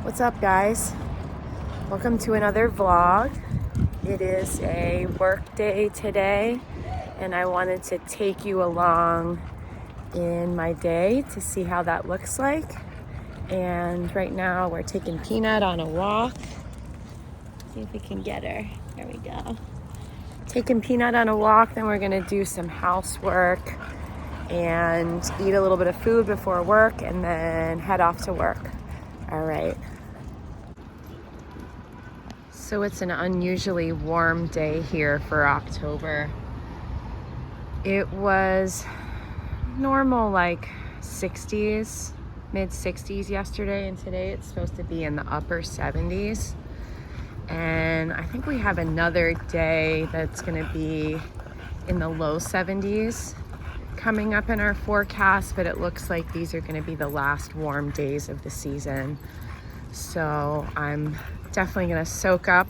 What's up, guys? Welcome to another vlog. It is a work day today, and I wanted to take you along in my day to see how that looks like. And right now we're taking Peanut on a walk. See if we can get her. There we go. Taking Peanut on a walk, then we're gonna do some housework and eat a little bit of food before work and then head off to work. All right. So it's an unusually warm day here for October. It was normal, like 60s, mid 60s yesterday, and today it's supposed to be in the upper 70s. And I think we have another day that's gonna be in the low 70s coming up in our forecast, but it looks like these are gonna be the last warm days of the season. So I'm definitely gonna soak up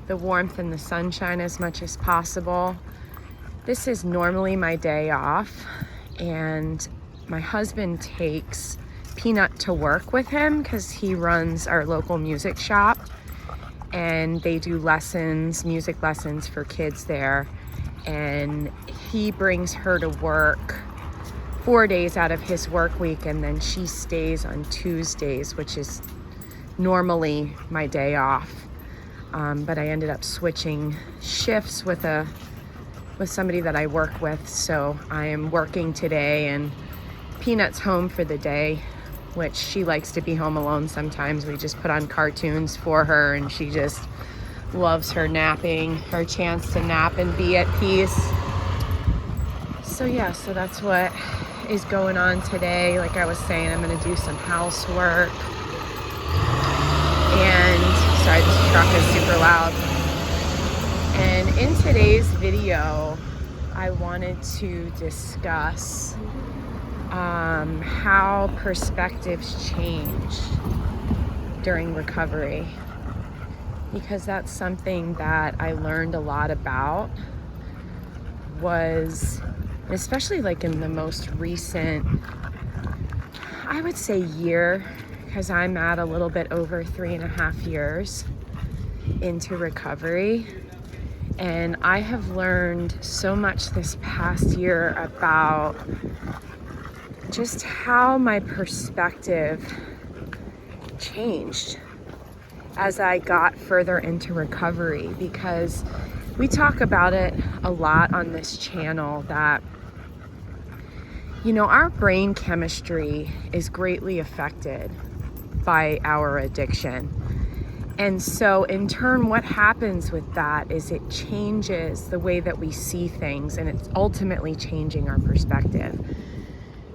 the warmth and the sunshine as much as possible. This is normally my day off, and my husband takes Peanut to work with him because he runs our local music shop, and they do lessons, music lessons for kids there. And he brings her to work 4 days out of his work week, and then she stays on Tuesdays, which is normally my day off. But I ended up switching shifts with somebody that I work with. So I am working today, and Peanut's home for the day, which she likes to be home alone sometimes. We just put on cartoons for her, and she just loves her napping, her chance to nap and be at peace. So yeah, so that's what is going on today. Like I was saying, I'm gonna do some housework. And sorry, this truck is super loud. And in today's video, I wanted to discuss how perspectives change during recovery, because that's something that I learned a lot about, was especially like in the most recent, I would say, year, because I'm at a little bit over 3.5 years into recovery. And I have learned so much this past year about just how my perspective changed as I got further into recovery, because we talk about it a lot on this channel that, you know, our brain chemistry is greatly affected by our addiction. And so in turn, what happens with that is it changes the way that we see things, and it's ultimately changing our perspective.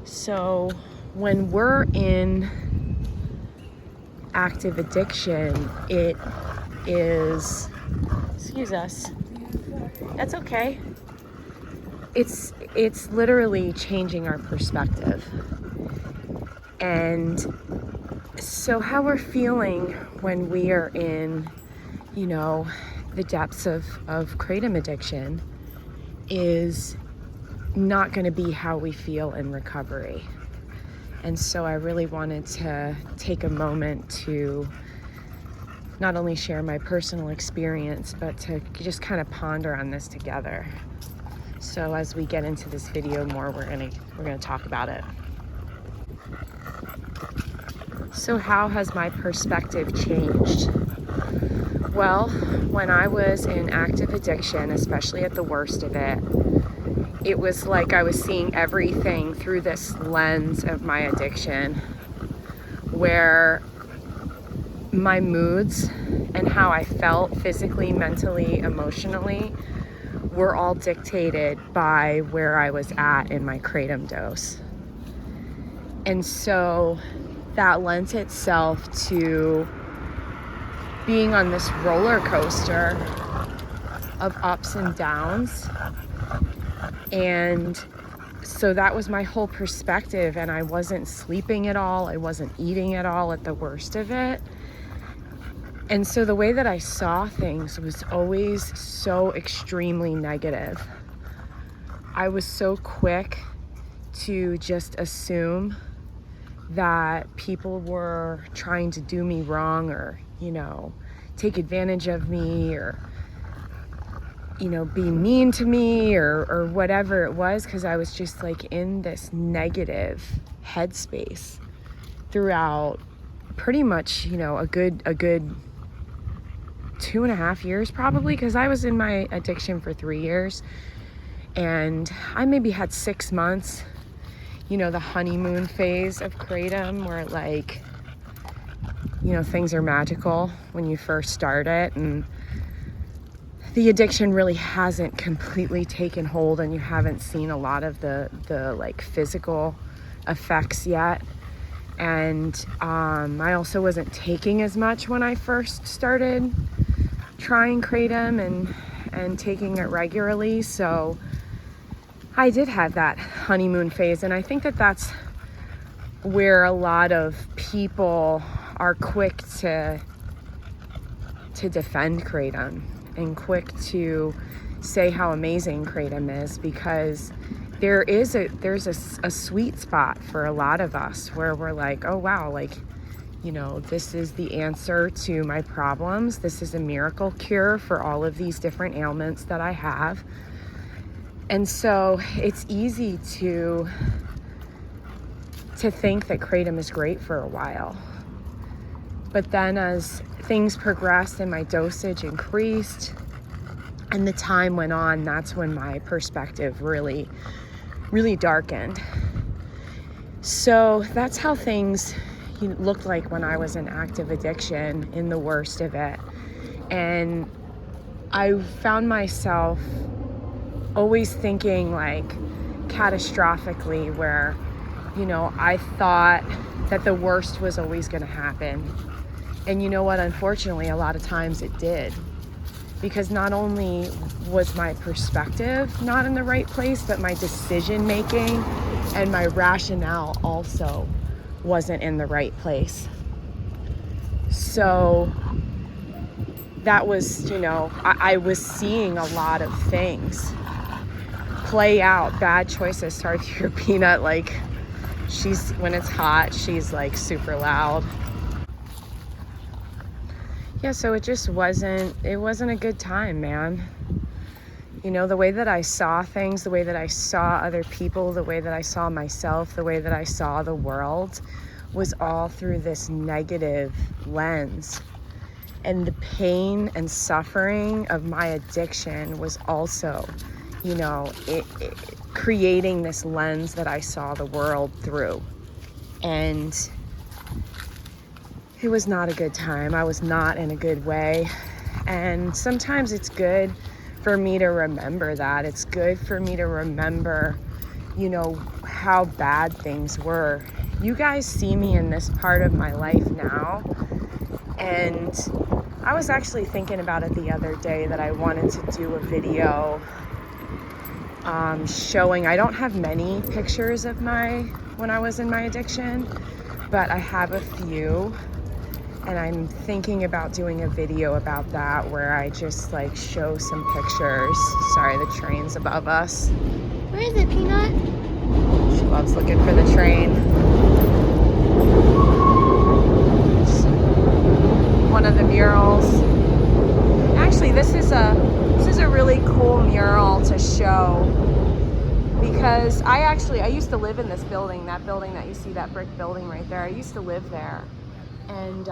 So when we're in active addiction, it is, excuse us, that's okay. It's literally changing our perspective. And so how we're feeling when we are in, you know, the depths of Kratom addiction is not going to be how we feel in recovery. And so I really wanted to take a moment to not only share my personal experience, but to just kind of ponder on this together. So as we get into this video more, we're gonna talk about it. So how has my perspective changed? Well, when I was in active addiction, especially at the worst of it, it was like I was seeing everything through this lens of my addiction, where my moods and how I felt physically, mentally, emotionally were all dictated by where I was at in my Kratom dose. And so that lent itself to being on this roller coaster of ups and downs. And so that was my whole perspective, and I wasn't sleeping at all, I wasn't eating at all at the worst of it. And so the way that I saw things was always so extremely negative. I was so quick to just assume that people were trying to do me wrong, or, you know, take advantage of me, or, you know, be mean to me, or whatever it was, because I was just like in this negative headspace throughout pretty much, you know, a good 2.5 years probably, because I was in my addiction for 3 years, and I maybe had 6 months, you know, the honeymoon phase of Kratom, where like, you know, things are magical when you first start it, and the addiction really hasn't completely taken hold, and you haven't seen a lot of the like physical effects yet. And I also wasn't taking as much when I first started trying Kratom and taking it regularly, so I did have that honeymoon phase. And I think that that's where a lot of people are quick to defend Kratom and quick to say how amazing Kratom is, because there's a sweet spot for a lot of us where we're like, oh wow, like, you know, this is the answer to my problems. This is a miracle cure for all of these different ailments that I have. And so it's easy to think that Kratom is great for a while. But then as things progressed and my dosage increased and the time went on, that's when my perspective really, really darkened. So that's how things looked like when I was in active addiction, in the worst of it. And I found myself always thinking like catastrophically, where, you know, I thought that the worst was always going to happen. And you know what? Unfortunately, a lot of times it did. Because not only was my perspective not in the right place, but my decision making and my rationale also wasn't in the right place. So that was, you know, I was seeing a lot of things play out, bad choices. Sorry if you're Peanut, like, when it's hot, she's like super loud. Yeah, so it wasn't a good time, man. You know, the way that I saw things, the way that I saw other people, the way that I saw myself, the way that I saw the world was all through this negative lens. And the pain and suffering of my addiction was also, you know, it creating this lens that I saw the world through. And it was not a good time. I was not in a good way. And sometimes it's good for me to remember that. It's good for me to remember, you know, how bad things were. You guys see me in this part of my life now. And I was actually thinking about it the other day, that I wanted to do a video showing, I don't have many pictures of when I was in my addiction, but I have a few. And I'm thinking about doing a video about that, where I just like show some pictures. Sorry, the train's above us. Where is it, Peanut? She loves looking for the train. One of the murals. Actually, this is a really cool mural to show, because I used to live in this building, that building that you see, that brick building right there. I used to live there. And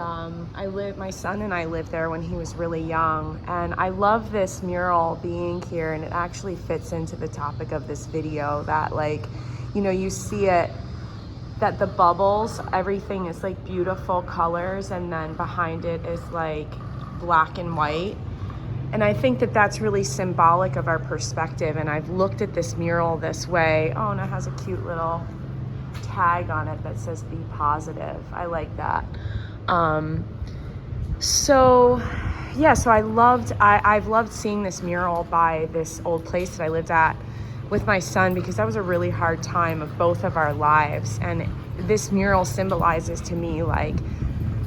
my son and I lived there when he was really young. And I love this mural being here, and it actually fits into the topic of this video, that, like, you know, you see it, that the bubbles, everything is like beautiful colors, and then behind it is like black and white. And I think that that's really symbolic of our perspective. And I've looked at this mural this way. Oh, and it has a cute little tag on it that says "Be positive." I like that. So I've loved seeing this mural by this old place that I lived at with my son, because that was a really hard time of both of our lives. And this mural symbolizes to me, like,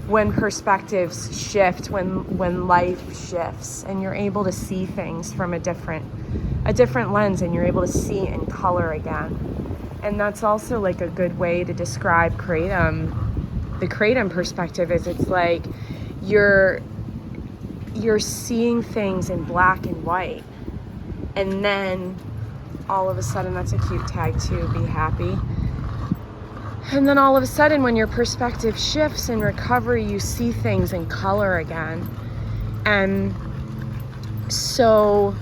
when perspectives shift, when life shifts, and you're able to see things from a different lens, and you're able to see in color again. And that's also like a good way to describe Kratom. The Kratom perspective is it's like you're seeing things in black and white, and then all of a sudden, that's a cute tag too, be happy. And then all of a sudden, when your perspective shifts in recovery, you see things in color again. And so,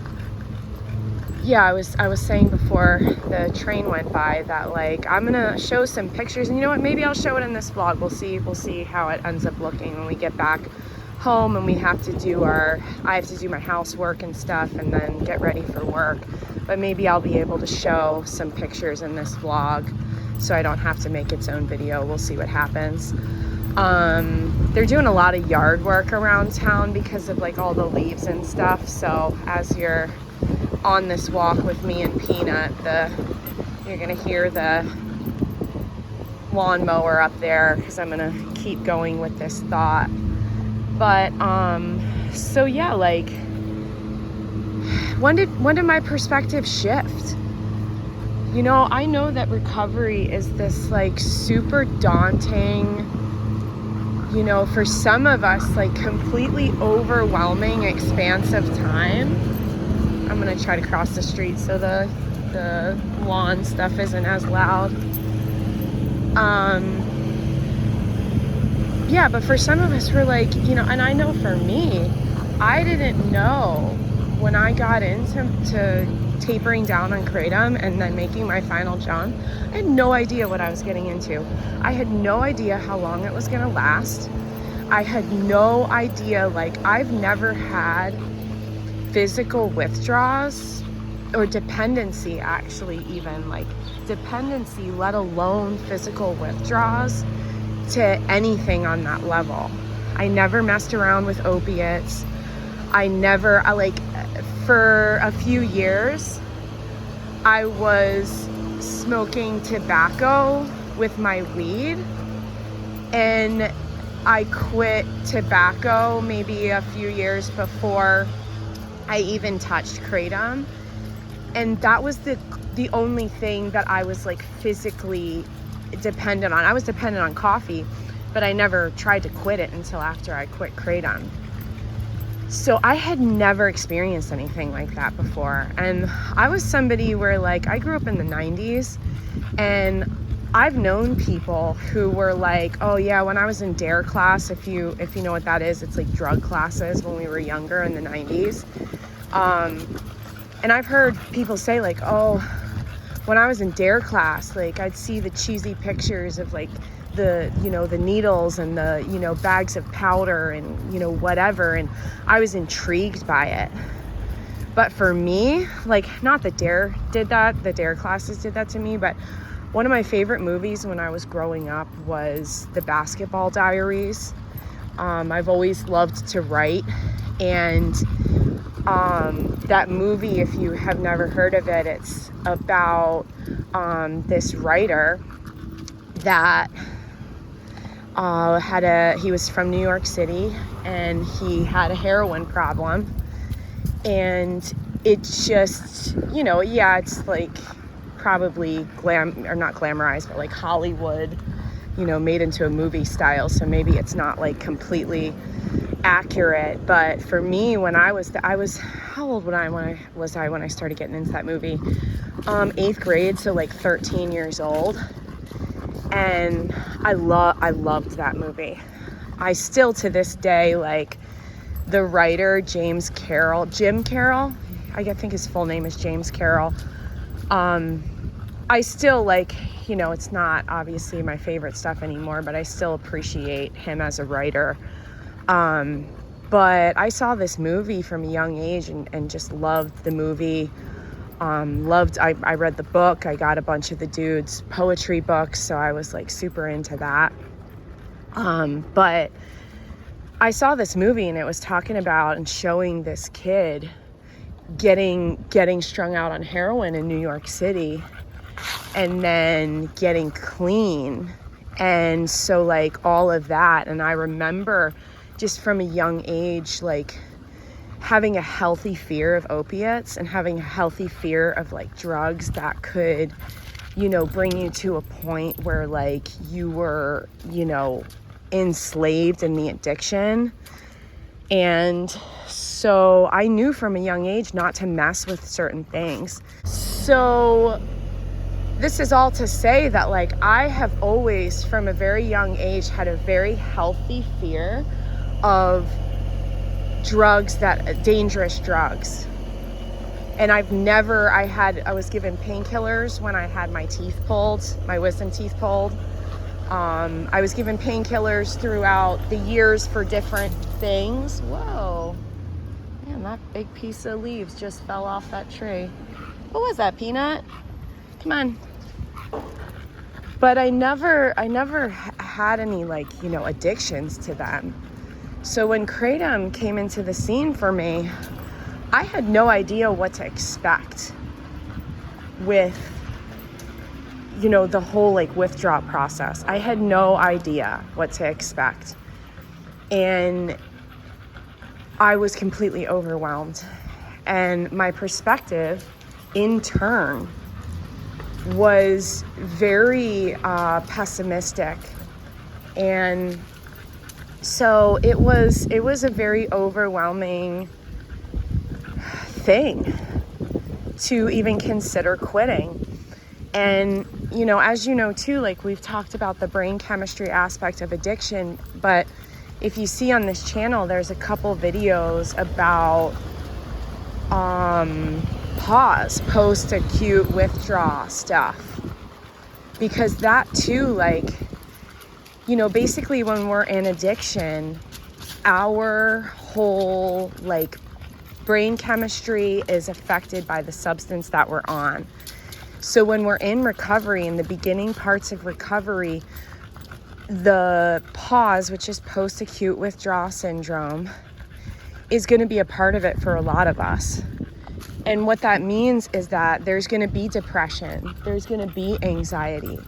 yeah, I was saying before the train went by that, like, I'm gonna show some pictures, and you know what, maybe I'll show it in this vlog. We'll see how it ends up looking when we get back home and we have to do I have to do my housework and stuff and then get ready for work. But maybe I'll be able to show some pictures in this vlog so I don't have to make its own video. We'll see what happens. They're doing a lot of yard work around town because of like all the leaves and stuff. So as you're on this walk with me and Peanut, you're gonna hear the lawnmower up there because I'm gonna keep going with this thought. But so yeah, like when did my perspective shift? You know, I know that recovery is this like super daunting, you know, for some of us, like completely overwhelming expanse of time. I'm gonna try to cross the street so the lawn stuff isn't as loud. Yeah, but for some of us, we're like, you know, and I know for me, I didn't know when I got into tapering down on Kratom and then making my final jump, I had no idea what I was getting into. I had no idea how long it was gonna last. I had no idea, like, I've never had physical withdrawals or dependency, actually, even like dependency, let alone physical withdrawals to anything on that level. I never messed around with opiates. For a few years, I was smoking tobacco with my weed, and I quit tobacco maybe a few years before I even touched Kratom. And that was the only thing that I was like physically dependent on. I was dependent on coffee, but I never tried to quit it until after I quit Kratom. So I had never experienced anything like that before. And I was somebody where, like, I grew up in the 90s, and I've known people who were like, oh yeah, when I was in DARE class, if you know what that is, it's like drug classes when we were younger in the 90s. And I've heard people say like, oh, when I was in DARE class, like I'd see the cheesy pictures of like the needles and the, bags of powder and, whatever. And I was intrigued by it. But for me, like, not that DARE did that, the DARE classes did that to me, but one of my favorite movies when I was growing up was The Basketball Diaries. I've always loved to write, and that movie, if you have never heard of it, it's about this writer that he was from New York City, and he had a heroin problem. And it's just, it's like probably not glamorized, but like Hollywood, made into a movie style. So maybe it's not like completely accurate. But for me, when I was how old was I when I started getting into that movie? 8th grade, so like 13 years old. And I loved that movie. I still to this day, like, the writer Jim Carroll, I think his full name is James Carroll. I still, like, it's not obviously my favorite stuff anymore, but I still appreciate him as a writer. But I saw this movie from a young age and just loved the movie. I read the book. I got a bunch of the dude's poetry books, so I was like super into that. But I saw this movie, and it was talking about and showing this kid getting strung out on heroin in New York City and then getting clean. And so like all of that. And I remember just from a young age, like having a healthy fear of opiates and having a healthy fear of like drugs that could bring you to a point where like you were, enslaved in the addiction. And so I knew from a young age not to mess with certain things. So this is all to say that like I have always from a very young age had a very healthy fear of dangerous drugs. And I was given painkillers when I had my wisdom teeth pulled. I was given painkillers throughout the years for different things. Whoa, man, that big piece of leaves just fell off that tree. What was that, Peanut? Come on. But I never had any addictions to them. So when Kratom came into the scene for me, I had no idea what to expect with, the whole withdrawal process. I had no idea what to expect. And I was completely overwhelmed. And my perspective, in turn, was very pessimistic. And so it was a very overwhelming thing to even consider quitting. And as you know too, we've talked about the brain chemistry aspect of addiction, but if you see on this channel, there's a couple videos about post-acute withdrawal stuff, because that too, basically when we're in addiction, our whole brain chemistry is affected by the substance that we're on. So when we're in recovery, in the beginning parts of recovery, the pause, which is post-acute withdrawal syndrome, is going to be a part of it for a lot of us. And what that means is that there's going to be depression, there's going to be anxiety,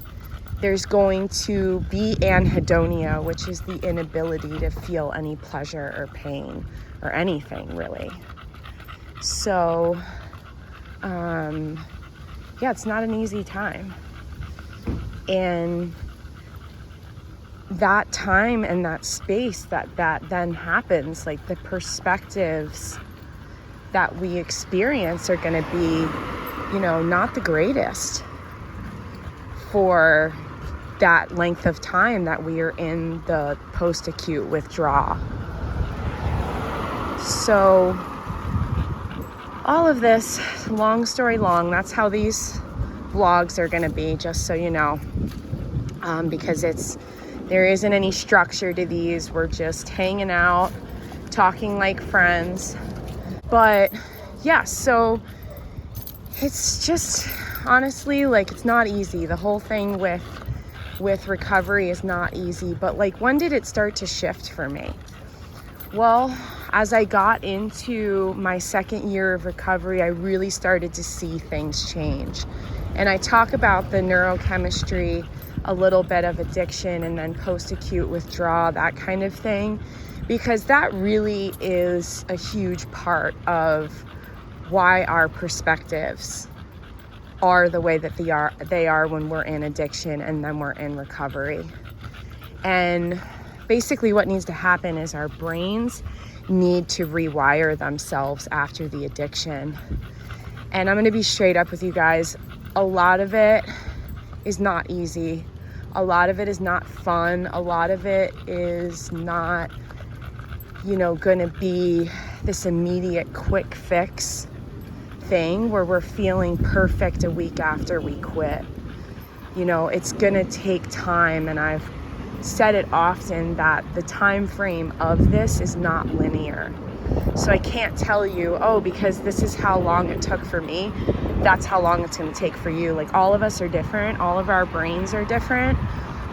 there's going to be anhedonia, which is the inability to feel any pleasure or pain or anything really. So, it's not an easy time. And that time and that space that then happens, the perspectives that we experience are going to be, not the greatest for that length of time that we are in the post-acute withdrawal. So all of this, long story long, that's how these vlogs are going to be, just so you know, because there isn't any structure to these. We're just hanging out, talking like friends. But yeah, so it's just honestly it's not easy. The whole thing with recovery is not easy. But when did it start to shift for me? Well, as I got into my second year of recovery, I really started to see things change. And I talk about the neurochemistry, a little bit of addiction, and then post-acute withdrawal, that kind of thing, because that really is a huge part of why our perspectives are the way that they are when we're in addiction and then we're in recovery. And basically what needs to happen is our brains need to rewire themselves after the addiction. And I'm going to be straight up with you guys. A lot of it is not easy. A lot of it is not fun. A lot of it is not, going to be this immediate quick fix thing where we're feeling perfect a week after we quit. It's going to take time, and I've said it often that the time frame of this is not linear. So I can't tell you, because this is how long it took for me, that's how long it's going to take for you. All of us are different. All of our brains are different.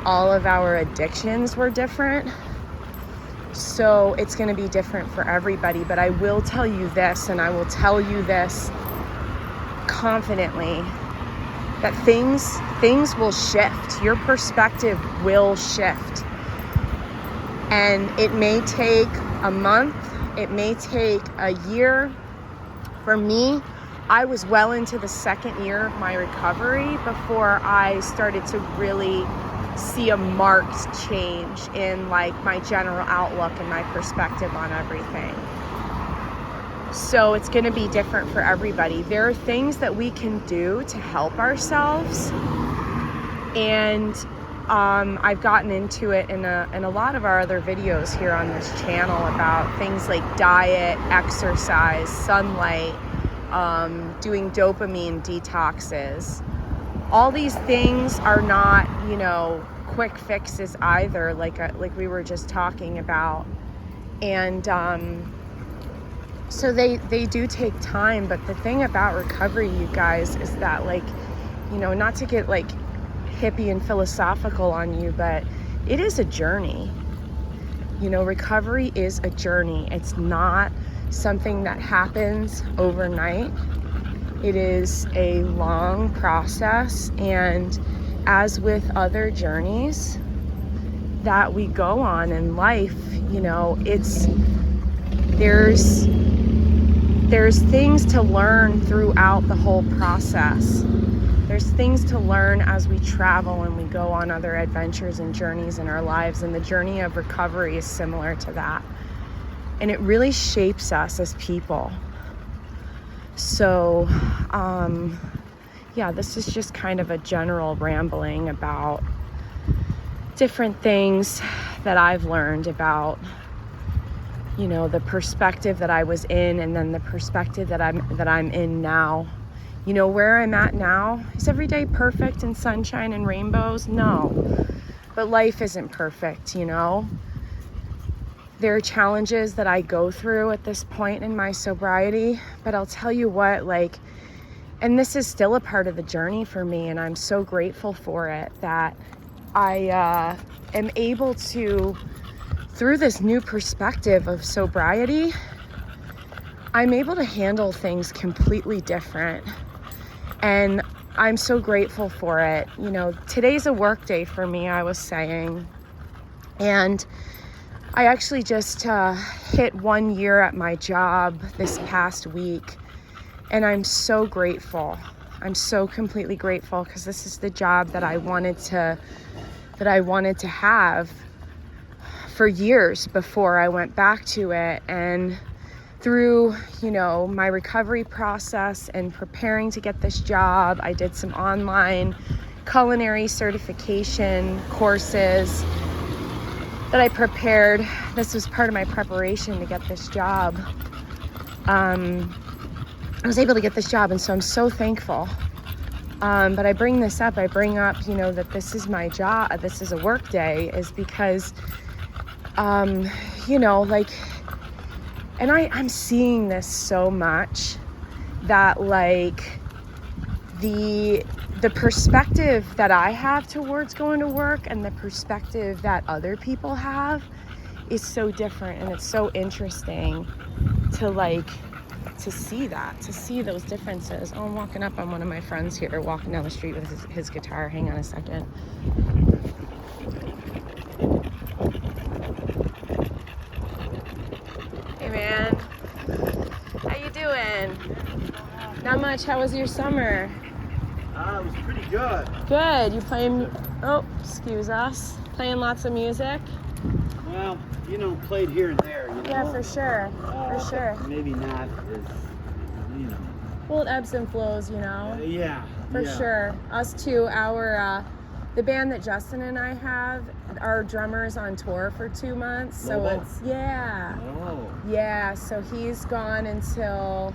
All of our addictions were different. So it's going to be different for everybody. But I will tell you this, and I will tell you this confidently, that things will shift. Your perspective will shift. And it may take a month, it may take a year. For me, I was well into the second year of my recovery before I started to really see a marked change in like my general outlook and my perspective on everything. So it's going to be different for everybody. There are things that we can do to help ourselves, and I've gotten into it in a lot of our other videos here on this channel about things like diet, exercise, sunlight, doing dopamine detoxes. All these things are not, quick fixes either, like we were just talking about. And so they do take time. But the thing about recovery, you guys, is that not to get like hippie and philosophical on you, but it is a journey. Recovery is a journey. It's not something that happens overnight. It is a long process, and as with other journeys that we go on in life, there's things to learn throughout the whole process. There's things to learn as we travel and we go on other adventures and journeys in our lives, and the journey of recovery is similar to that. And it really shapes us as people. So, this is just kind of a general rambling about different things that I've learned about, the perspective that I was in, and then the perspective that I'm in now. Where I'm at now, is every day perfect and sunshine and rainbows? No, but life isn't perfect, There are challenges that I go through at this point in my sobriety, but I'll tell you what, and this is still a part of the journey for me, and I'm so grateful for it, that I am able to, through this new perspective of sobriety, I'm able to handle things completely different. And I'm so grateful for it. Today's a work day for me, I was saying. And I actually just hit 1 year at my job this past week. And I'm so grateful. I'm so completely grateful, because this is the job that I wanted to have for years before I went back to it. And through, my recovery process and preparing to get this job, I did some online culinary certification courses that I prepared. This was part of my preparation to get this job. I was able to get this job, and so I'm so thankful. But I bring up, that this is my job, this is a work day, is because, and I'm seeing this so much, that the perspective that I have towards going to work and the perspective that other people have is so different, and it's so interesting to see those differences. Oh, I'm walking up on one of my friends here, walking down the street with his guitar. Hang on a second. Hey man, how you doing? Not much. How was your summer? It was pretty good. Good. You playing? Oh, excuse us. Playing lots of music. Well, played here and there. Yeah, for sure. For sure. Maybe not as, Well, it ebbs and flows, Yeah. For sure. Us too. The band that Justin and I have, our drummer's on tour for 2 months. So Lobo? it's, yeah. Oh. Yeah, so he's gone until,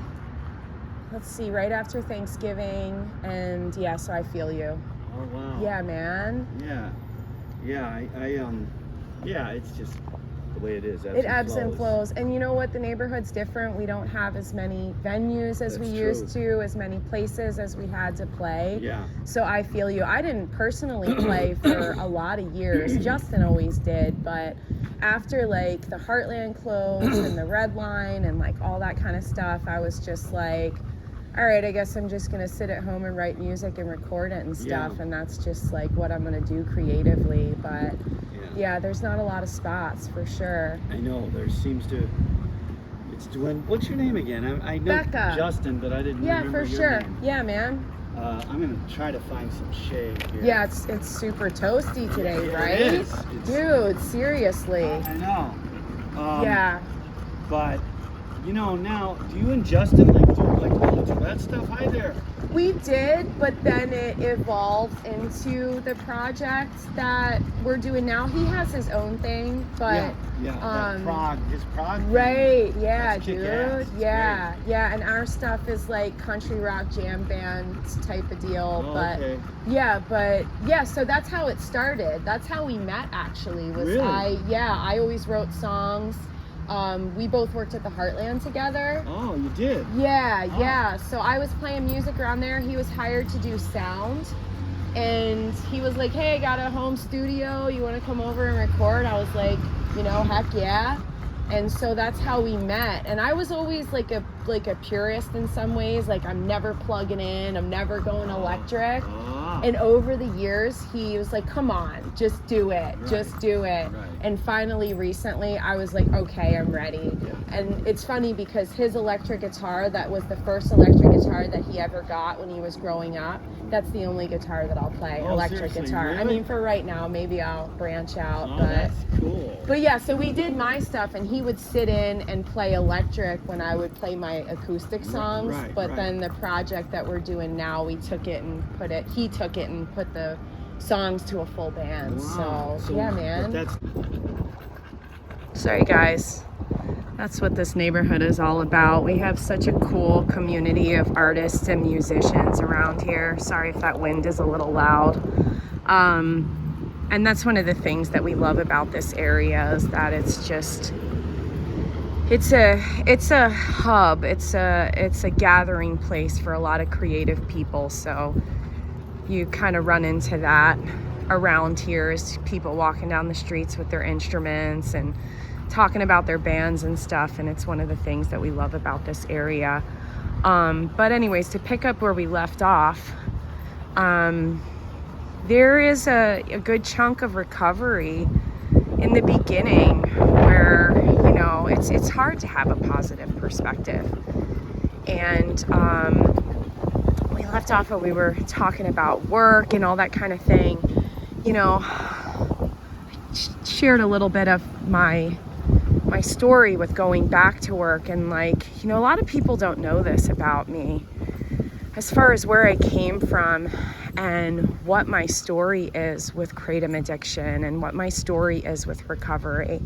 right after Thanksgiving. And yeah, so I feel you. Oh, wow. Yeah, man. Yeah. Yeah, yeah, it's just the way it is. It ebbs and flows. And you know what? The neighborhood's different. We don't have as many venues as we used to, as many places as we had to play. Yeah. So I feel you. I didn't personally play for a lot of years. Justin always did. But after the Heartland closed and the Red Line and all that kind of stuff, I was just all right, I guess I'm just going to sit at home and write music and record it and stuff. Yeah. And that's just what I'm going to do creatively. But yeah, there's not a lot of spots for sure. I know, it It's Dwayne. What's your name again? I know Becca. Justin, but I didn't remember for your sure. name. Yeah, man. I'm gonna try to find some shade here. Yeah, it's super toasty today, Yeah, right? it is. Dude, seriously. I know. Yeah. But you know, now, do you and Justin do like all the duet stuff? Hi there. We did, but then it evolved into the project that we're doing now. He has his own thing, but his prog. right, yeah, That's dude, kick-ass. It's yeah, yeah, and our stuff is like country rock jam band type of deal, Oh, but okay. yeah, so that's how it started. That's how we met, actually. Was Really? I always wrote songs. We both worked at the Heartland together. Oh, you did? Yeah. So I was playing music around there. He was hired to do sound. And he was like, hey, I got a home studio. You want to come over and record? I was like, heck yeah. And so that's how we met. And I was always like a purist in some ways. Like, I'm never plugging in. I'm never going electric. And over the years, he was like, come on, just do it. Right. Just do it. Right. And finally, recently, I was like, okay, I'm ready. Yeah. And it's funny because his electric guitar, that was the first electric guitar that he ever got when he was growing up. That's the only guitar that I'll play, electric seriously, guitar. really? I mean, for right now, maybe I'll branch out. Oh, but that's cool. But yeah, so we did my stuff, and he would sit in and play electric when I would play my acoustic songs. Right, but right. then the project that we're doing now, he took it and put the songs to a full band. Wow. So yeah, man. That's Sorry, guys. That's what this neighborhood is all about. We have such a cool community of artists and musicians around here. Sorry if that wind is a little loud. And that's one of the things that we love about this area, is that it's a hub. It's a gathering place for a lot of creative people. So you kind of run into that around here, is people walking down the streets with their instruments and talking about their bands and stuff. And it's one of the things that we love about this area. But anyways, to pick up where we left off, there is a good chunk of recovery in the beginning where, it's hard to have a positive perspective. And we left off where we were talking about work and all that kind of thing. I shared a little bit of my story with going back to work, and a lot of people don't know this about me as far as where I came from and what my story is with Kratom addiction and what my story is with recovery.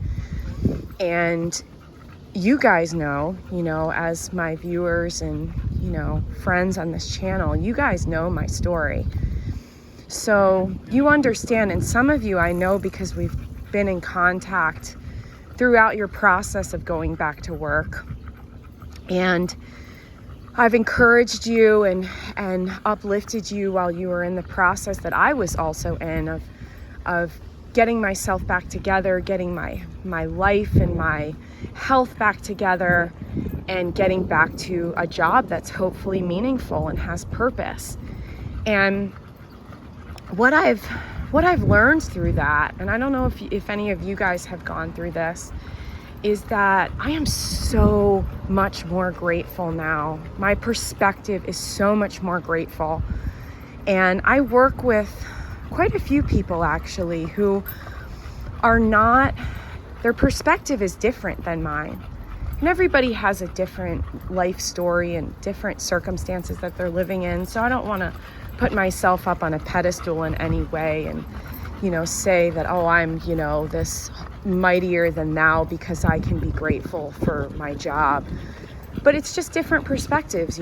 And you guys know, as my viewers and, friends on this channel, you guys know my story. So you understand, and some of you I know because we've been in contact throughout your process of going back to work. And I've encouraged you and uplifted you while you were in the process that I was also in of getting myself back together, getting my life and my health back together, and getting back to a job that's hopefully meaningful and has purpose. And what I've learned through that, and I don't know if any of you guys have gone through this, is that I am so much more grateful now. My perspective is so much more grateful. And I work with quite a few people actually who are not, their perspective is different than mine. And everybody has a different life story and different circumstances that they're living in. So I don't want to put myself up on a pedestal in any way and, say that, oh, I'm, this mightier than thou because I can be grateful for my job. But it's just different perspectives,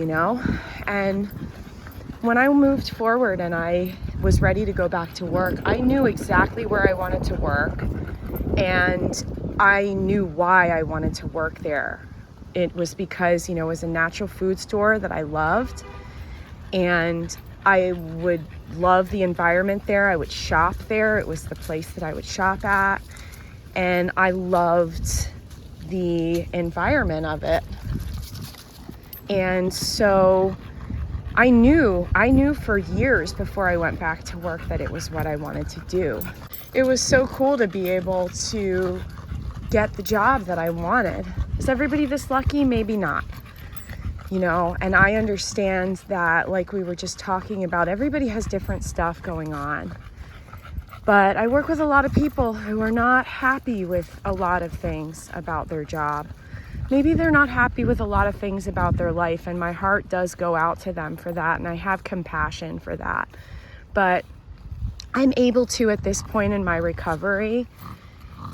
And when I moved forward and I was ready to go back to work, I knew exactly where I wanted to work, and I knew why I wanted to work there. It was because, it was a natural food store that I loved, and I would love the environment there. I would shop there. It was the place that I would shop at, and I loved the environment of it. And so I knew for years before I went back to work that it was what I wanted to do. It was so cool to be able to get the job that I wanted. Is everybody this lucky? Maybe not. You know, and I understand that, like we were just talking about, everybody has different stuff going on. But I work with a lot of people who are not happy with a lot of things about their job. Maybe they're not happy with a lot of things about their life, and my heart does go out to them for that, and I have compassion for that. But I'm able to, at this point in my recovery,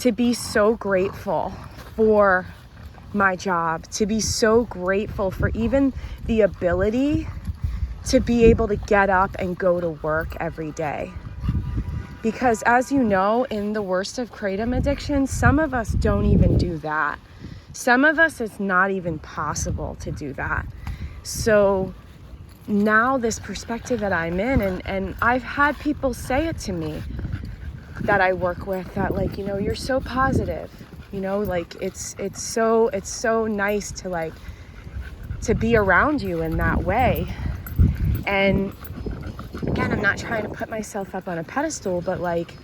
to be so grateful for my job, to be so grateful for even the ability to be able to get up and go to work every day. Because as you know, in the worst of kratom addiction, some of us don't even do that. Some of us, it's not even possible to do that. So now this perspective that I'm in, and I've had people say it to me that I work with, that like, you know, you're so positive, you know, like it's so nice to like to be around you in that way. And again, I'm not trying to put myself up on a pedestal, but like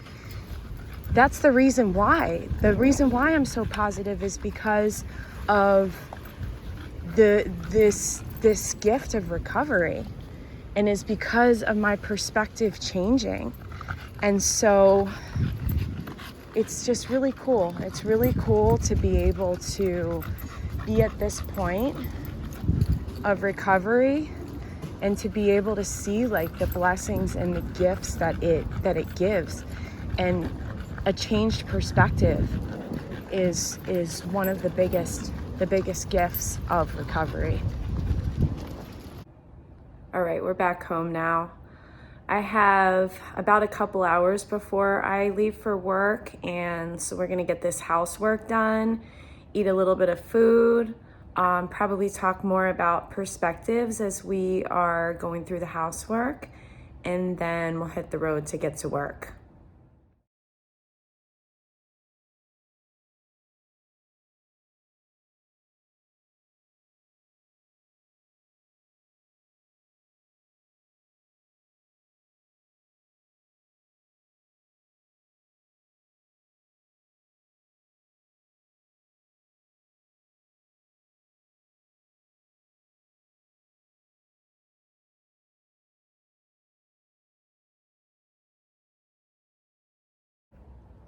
that's the reason why. The reason why I'm so positive is because of this gift of recovery, and is because of my perspective changing. And so it's just really cool. It's really cool to be able to be at this point of recovery and to be able to see like the blessings and the gifts that it gives. And a changed perspective is one of the biggest gifts of recovery. All right, we're back home now. I have about a couple hours before I leave for work, and so we're gonna get this housework done, eat a little bit of food, probably talk more about perspectives as we are going through the housework, and then we'll hit the road to get to work.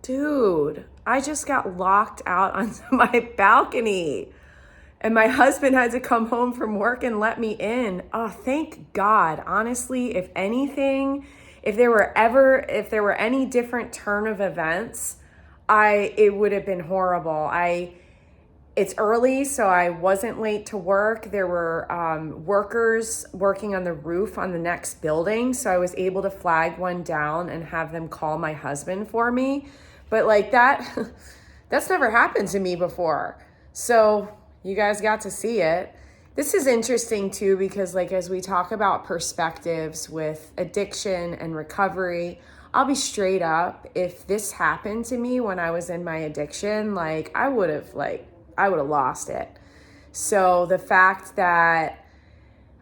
Dude, I just got locked out onto my balcony, and my husband had to come home from work and let me in. Oh, thank God. Honestly, if anything, if there were any different turn of events, it would have been horrible. It's early, so I wasn't late to work. There were workers working on the roof on the next building, so I was able to flag one down and have them call my husband for me. But like that's never happened to me before. So you guys got to see it. This is interesting too, because like as we talk about perspectives with addiction and recovery, I'll be straight up. If this happened to me when I was in my addiction, like I would have lost it. So the fact that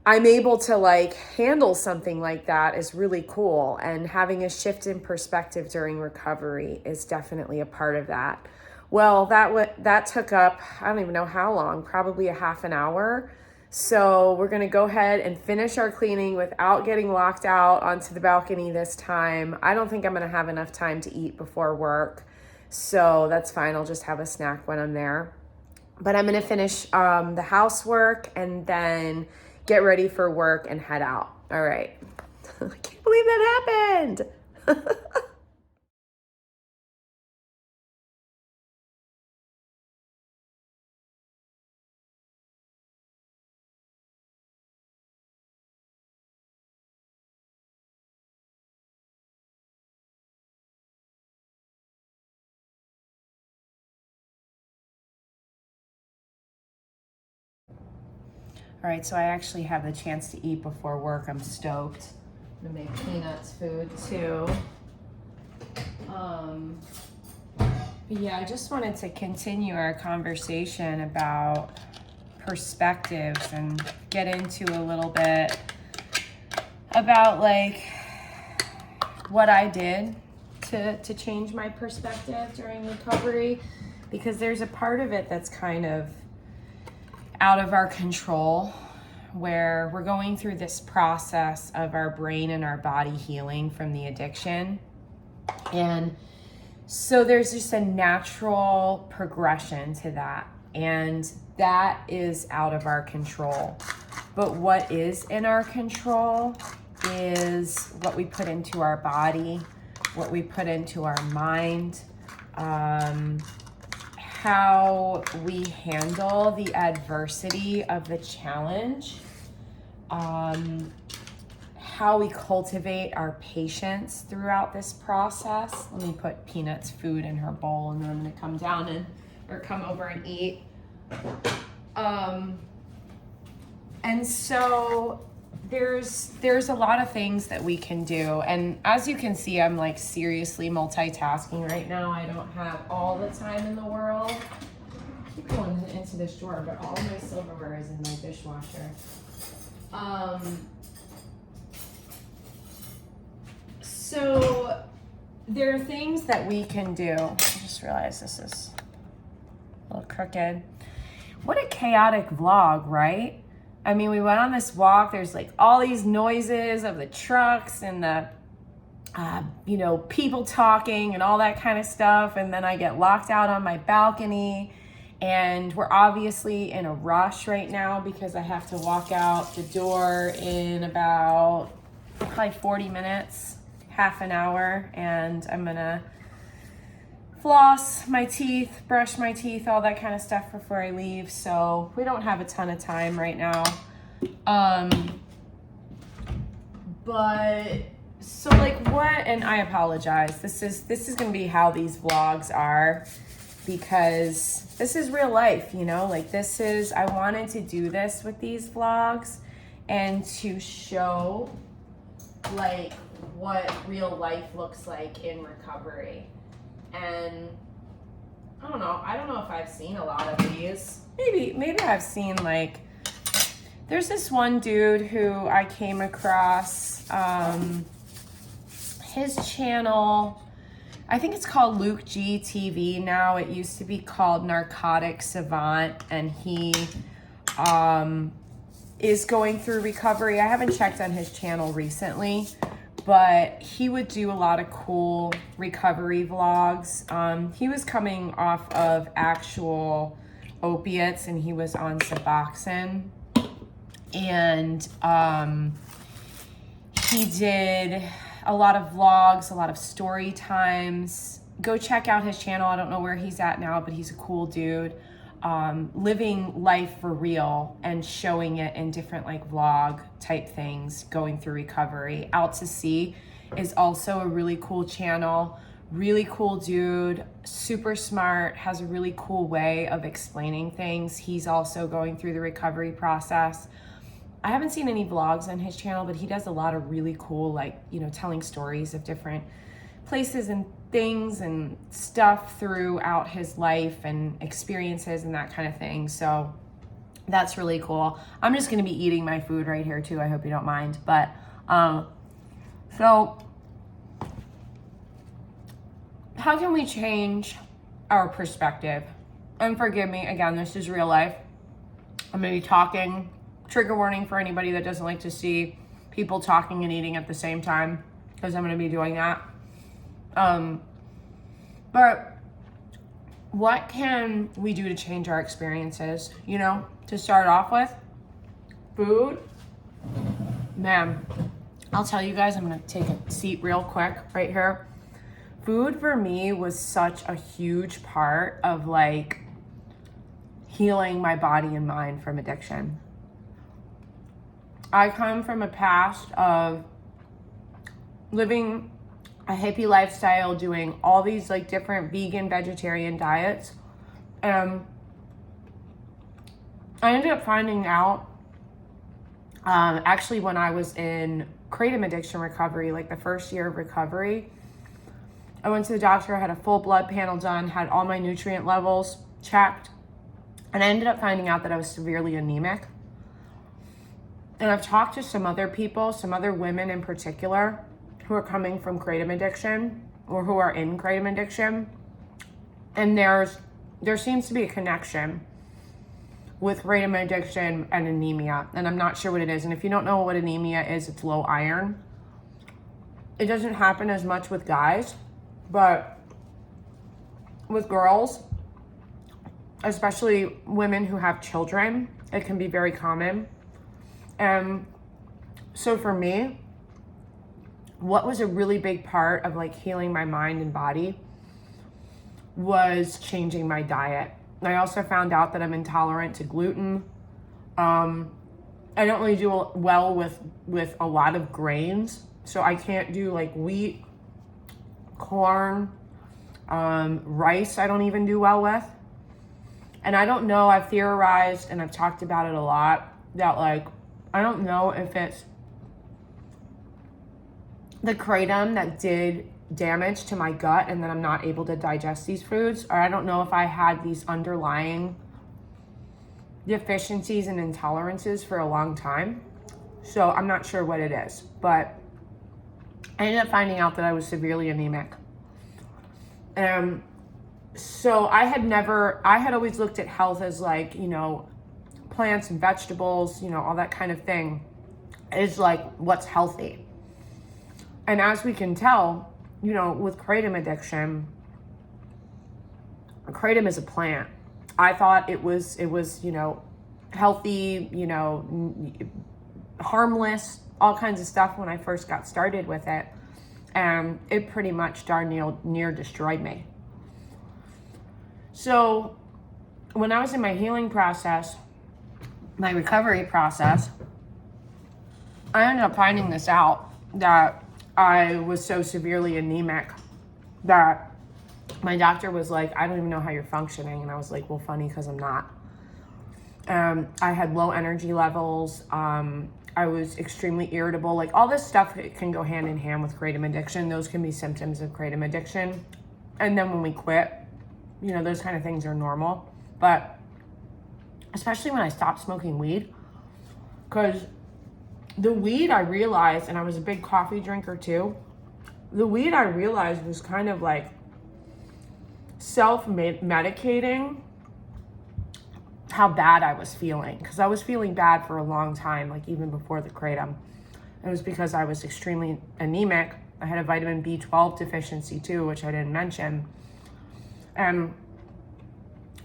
I'm able to like handle something like that is really cool, and having a shift in perspective during recovery is definitely a part of that. Well, that took up, I don't even know how long, probably a half an hour. So we're gonna go ahead and finish our cleaning without getting locked out onto the balcony this time. I don't think I'm gonna have enough time to eat before work, so that's fine. I'll just have a snack when I'm there. But I'm gonna finish the housework and then get ready for work and head out. All right. I can't believe that happened. All right, so I actually have the chance to eat before work. I'm stoked. I'm gonna make peanuts food too. But yeah, I just wanted to continue our conversation about perspectives and get into a little bit about like what I did to change my perspective during recovery, because there's a part of it that's kind of out of our control, where we're going through this process of our brain and our body healing from the addiction. And so there's just a natural progression to that. And that is out of our control. But what is in our control is what we put into our body, what we put into our mind, how we handle the adversity of the challenge, how we cultivate our patience throughout this process. Let me put Peanut's food in her bowl, and then I'm gonna come down or come over and eat. And so there's a lot of things that we can do. And as you can see, I'm like seriously multitasking right now. I don't have all the time in the world. I keep going into this drawer, but all my silverware is in my dishwasher. So there are things that we can do. I just realized this is a little crooked. What a chaotic vlog, right? I mean, we went on this walk. There's like all these noises of the trucks and the, people talking and all that kind of stuff. And then I get locked out on my balcony, and we're obviously in a rush right now because I have to walk out the door in about probably 40 minutes, half an hour. And I'm gonna floss my teeth, brush my teeth, all that kind of stuff before I leave. So we don't have a ton of time right now. But so like what, and I apologize. This is gonna be how these vlogs are, because this is real life, like I wanted to do this with these vlogs and to show like what real life looks like in recovery. And I don't know if I've seen a lot of these. Maybe I've seen like, there's this one dude who I came across, his channel, I think it's called Luke G TV now. It used to be called Narcotic Savant, and he is going through recovery. I haven't checked on his channel recently, but he would do a lot of cool recovery vlogs. He was coming off of actual opiates, and he was on Suboxone. And he did a lot of vlogs, a lot of story times. Go check out his channel. I don't know where he's at now, but he's a cool dude. Living life for real and showing it in different like vlog type things, going through recovery. Out to Sea is also a really cool channel, really cool dude, super smart, has a really cool way of explaining things. He's also going through the recovery process. I haven't seen any vlogs on his channel, but he does a lot of really cool, like, telling stories of different places and things and stuff throughout his life and experiences and that kind of thing. So that's really cool. I'm just going to be eating my food right here too. I hope you don't mind. But so how can we change our perspective? And forgive me, again, this is real life. I'm going to be talking, trigger warning for anybody that doesn't like to see people talking and eating at the same time, because I'm going to be doing that. But what can we do to change our experiences? To start off with, food. Man, I'll tell you guys, I'm gonna take a seat real quick right here. Food for me was such a huge part of like healing my body and mind from addiction. I come from a past of living a hippie lifestyle, doing all these like different vegan, vegetarian diets. I ended up finding out, actually when I was in Kratom Addiction Recovery, like the first year of recovery, I went to the doctor, I had a full blood panel done, had all my nutrient levels checked, and I ended up finding out that I was severely anemic. And I've talked to some other people, some other women in particular, who are coming from kratom addiction or who are in kratom addiction. And there seems to be a connection with kratom addiction and anemia, and I'm not sure what it is. And if you don't know what anemia is, it's low iron. It doesn't happen as much with guys, but with girls, especially women who have children, it can be very common. And so for me, what was a really big part of like healing my mind and body was changing my diet. I also found out that I'm intolerant to gluten. I don't really do well with a lot of grains. So I can't do like wheat, corn, rice I don't even do well with. And I don't know, I've theorized and I've talked about it a lot that like, I don't know if it's the kratom that did damage to my gut and that I'm not able to digest these foods, or I don't know if I had these underlying deficiencies and intolerances for a long time. So I'm not sure what it is, but I ended up finding out that I was severely anemic. So I had always looked at health as like, you know, plants and vegetables, you know, all that kind of thing is like what's healthy. And as we can tell, you know, with kratom addiction, kratom is a plant. I thought it was, you know, healthy, you know, harmless, all kinds of stuff when I first got started with it. And it pretty much darn near destroyed me. So when I was in my healing process, my recovery process, I ended up finding this out, that I was so severely anemic that my doctor was like, I don't even know how you're functioning. And I was like, well, funny, because I'm not. I had low energy levels. I was extremely irritable. Like all this stuff can go hand in hand with kratom addiction. Those can be symptoms of kratom addiction. And then when we quit, you know, those kind of things are normal. But especially when I stopped smoking weed, because the weed I realized, and I was a big coffee drinker too, the weed I realized was kind of like self-medicating how bad I was feeling, because I was feeling bad for a long time, like even before the kratom. It was because I was extremely anemic. I had a vitamin B12 deficiency too, which I didn't mention. And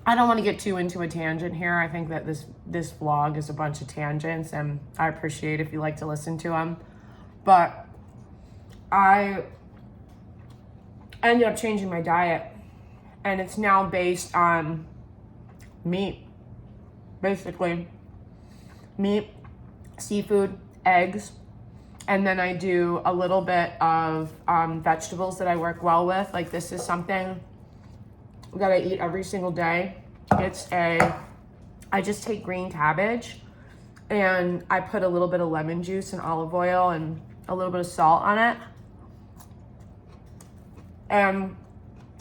I don't want to get too into a tangent here. I think that this vlog is a bunch of tangents, and I appreciate if you like to listen to them. But I ended up changing my diet, and it's now based on meat, basically. Meat, seafood, eggs, and then I do a little bit of vegetables that I work well with. Like this is something that I eat every single day. I just take green cabbage and I put a little bit of lemon juice and olive oil and a little bit of salt on it. And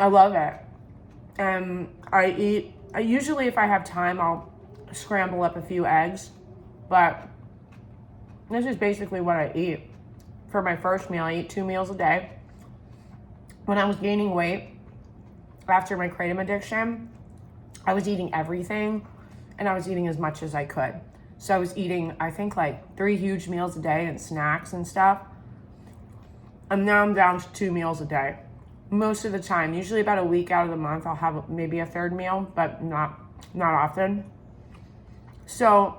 I love it. And I usually, if I have time, I'll scramble up a few eggs, but this is basically what I eat. For my first meal, I eat 2 meals a day. When I was gaining weight, after my kratom addiction, I was eating everything, and I was eating as much as I could. So I was eating, I think, like 3 huge meals a day and snacks and stuff. And now I'm down to 2 meals a day. Most of the time, usually about a week out of the month, I'll have maybe a third meal, but not often. So,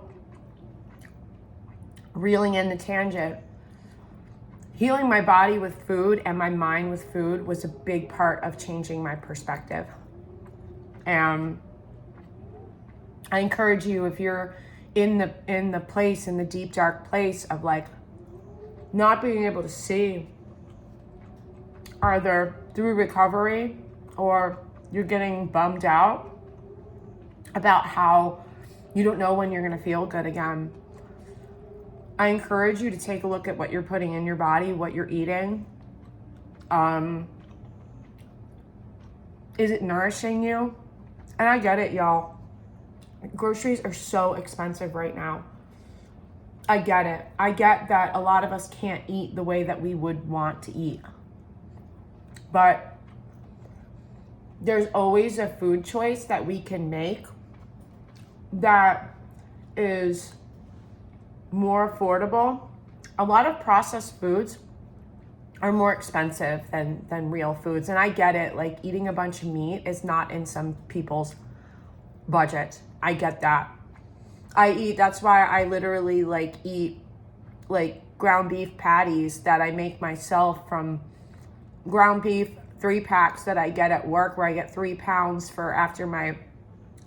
reeling in the tangent, healing my body with food and my mind with food was a big part of changing my perspective. And I encourage you, if you're in the deep dark place of like not being able to see, either through recovery or you're getting bummed out about how you don't know when you're going to feel good again, I encourage you to take a look at what you're putting in your body, what you're eating. Is it nourishing you? And I get it, y'all. Groceries are so expensive right now. I get it. I get that a lot of us can't eat the way that we would want to eat. But there's always a food choice that we can make that is more affordable. A lot of processed foods are more expensive than real foods. And I get it, like eating a bunch of meat is not in some people's budget. I get that. That's why I literally like eat like ground beef patties that I make myself from ground beef 3-packs that I get at work, where I get 3 pounds for after my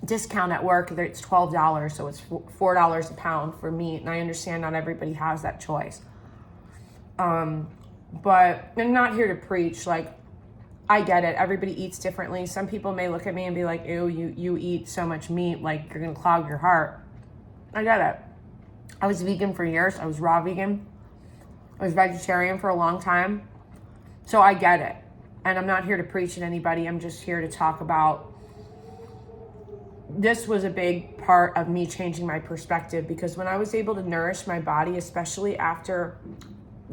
discount at work. It's $12, so it's $4 a pound for meat. And I understand not everybody has that choice. But I'm not here to preach. Like, I get it. Everybody eats differently. Some people may look at me and be like, ew, you eat so much meat, like you're gonna clog your heart. I get it. I was vegan for years. I was raw vegan. I was vegetarian for a long time. So I get it. And I'm not here to preach at anybody. I'm just here to talk about, this was a big part of me changing my perspective, because when I was able to nourish my body, especially after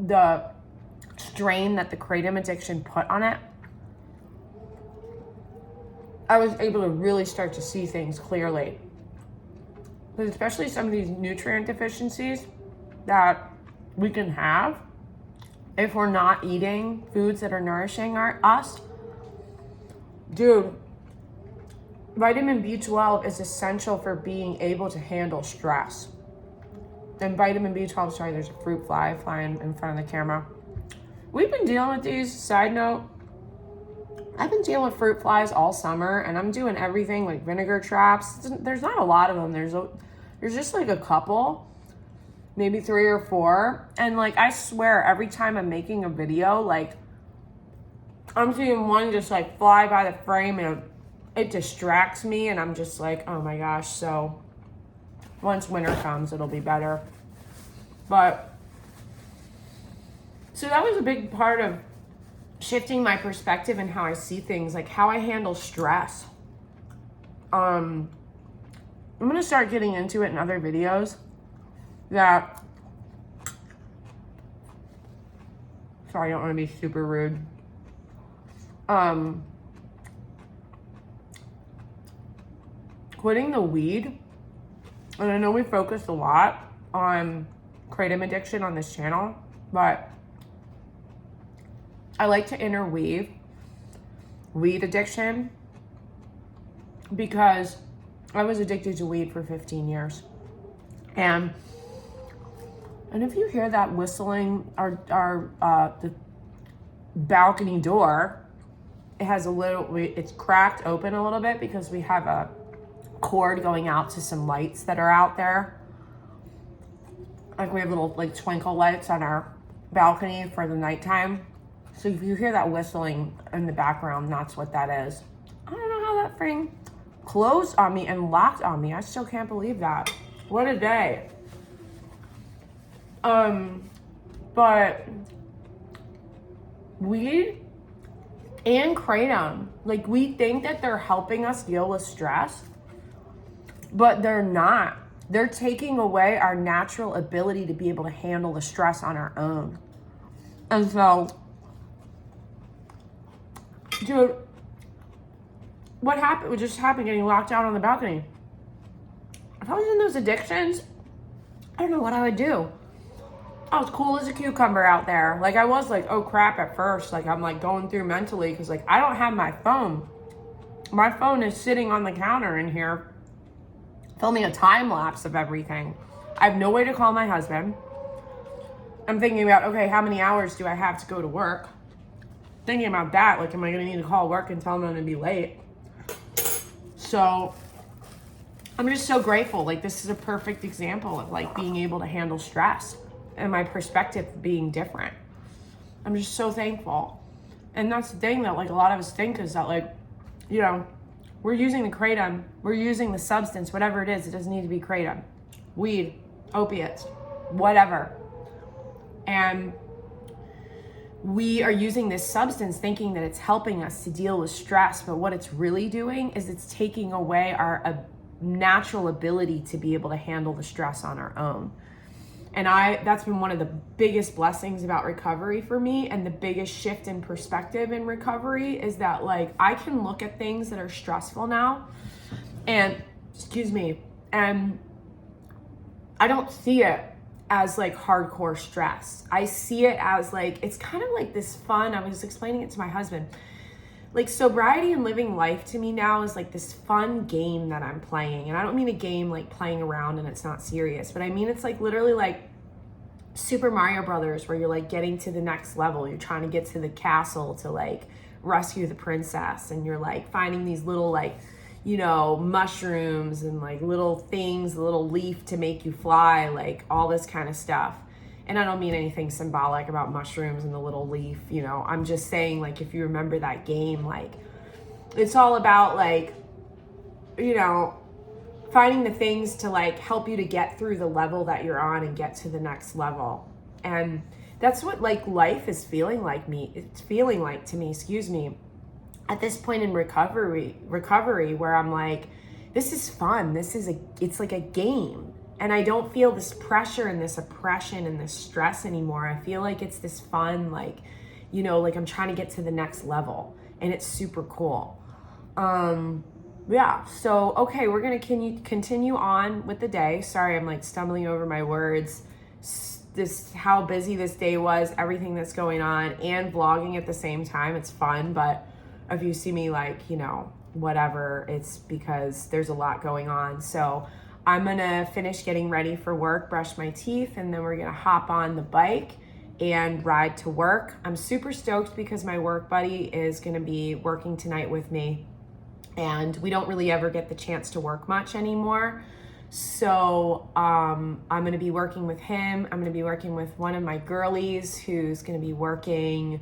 the strain that the Kratom addiction put on it, I was able to really start to see things clearly. But especially some of these nutrient deficiencies that we can have if we're not eating foods that are nourishing us. Dude, vitamin B12 is essential for being able to handle stress. And vitamin B12, sorry, there's a fruit fly flying in front of the camera. We've been dealing with these, side note, I've been dealing with fruit flies all summer, and I'm doing everything like vinegar traps. There's not a lot of them. There's just like a couple, maybe 3 or 4. And like, I swear every time I'm making a video, like I'm seeing one just like fly by the frame, and it distracts me, and I'm just like, oh my gosh. So once winter comes, it'll be better. But so that was a big part of shifting my perspective and how I see things, like how I handle stress. I'm gonna start getting into it in other videos that, sorry, I don't want to be super rude. Quitting the weed, and I know we focused a lot on Kratom addiction on this channel, but I like to interweave weed addiction, because I was addicted to weed for 15 years. And if you hear that whistling, the balcony door, it has it's cracked open a little bit because we have a cord going out to some lights that are out there. Like, we have little like twinkle lights on our balcony for the nighttime. So if you hear that whistling in the background, that's what that is. I don't know how that thing closed on me and locked on me. I still can't believe that. What a day. But weed and Kratom, like, we think that they're helping us deal with stress, but they're not. They're taking away our natural ability to be able to handle the stress on our own. And so, dude, what just happened getting locked out on the balcony? If I was in those addictions, I don't know what I would do. I was cool as a cucumber out there. Like, I was like, oh crap, at first. Like, I'm like going through mentally, because like, I don't have my phone. My phone is sitting on the counter in here, filming a time lapse of everything. I have no way to call my husband. I'm thinking about, okay, how many hours do I have to go to work? Thinking about that, like, am I gonna need to call work and tell them I'm gonna be late? So I'm just so grateful. Like, this is a perfect example of like being able to handle stress and my perspective being different. I'm just so thankful. And that's the thing that like a lot of us think, is that like, you know, we're using the Kratom, we're using the substance, whatever it is. It doesn't need to be Kratom, weed, opiates, whatever. And we are using this substance thinking that it's helping us to deal with stress, but what it's really doing is it's taking away our natural ability to be able to handle the stress on our own. And that's been one of the biggest blessings about recovery for me, and the biggest shift in perspective in recovery is that like, I can look at things that are stressful now and, excuse me, And I don't see it as like hardcore stress. I see it as like, it's kind of like this fun, I was explaining it to my husband. Like sobriety and living life to me now is like this fun game that I'm playing. And I don't mean a game like playing around and it's not serious, but I mean it's like literally like Super Mario Brothers, where you're like getting to the next level. You're trying to get to the castle to like rescue the princess, and you're like finding these little like, you know, mushrooms and like little things, a little leaf to make you fly, like all this kind of stuff. And I don't mean anything symbolic about mushrooms and the little leaf, you know. I'm just saying, like, if you remember that game, like, it's all about like, you know, finding the things to like help you to get through the level that you're on and get to the next level. And that's what like life is feeling like to me, excuse me, at this point in recovery where I'm like, this is fun. It's like a game. And I don't feel this pressure and this oppression and this stress anymore. I feel like it's this fun, like, you know, like I'm trying to get to the next level, and it's super cool. Yeah, so, okay, we're going to continue on with the day. Sorry, I'm like stumbling over my words. How busy this day was, everything that's going on, and vlogging at the same time. It's fun, but if you see me like, you know, whatever, it's because there's a lot going on. So I'm going to finish getting ready for work, brush my teeth, and then we're going to hop on the bike and ride to work. I'm super stoked because my work buddy is going to be working tonight with me. And we don't really ever get the chance to work much anymore. So I'm going to be working with him. I'm going to be working with one of my girlies who's going to be working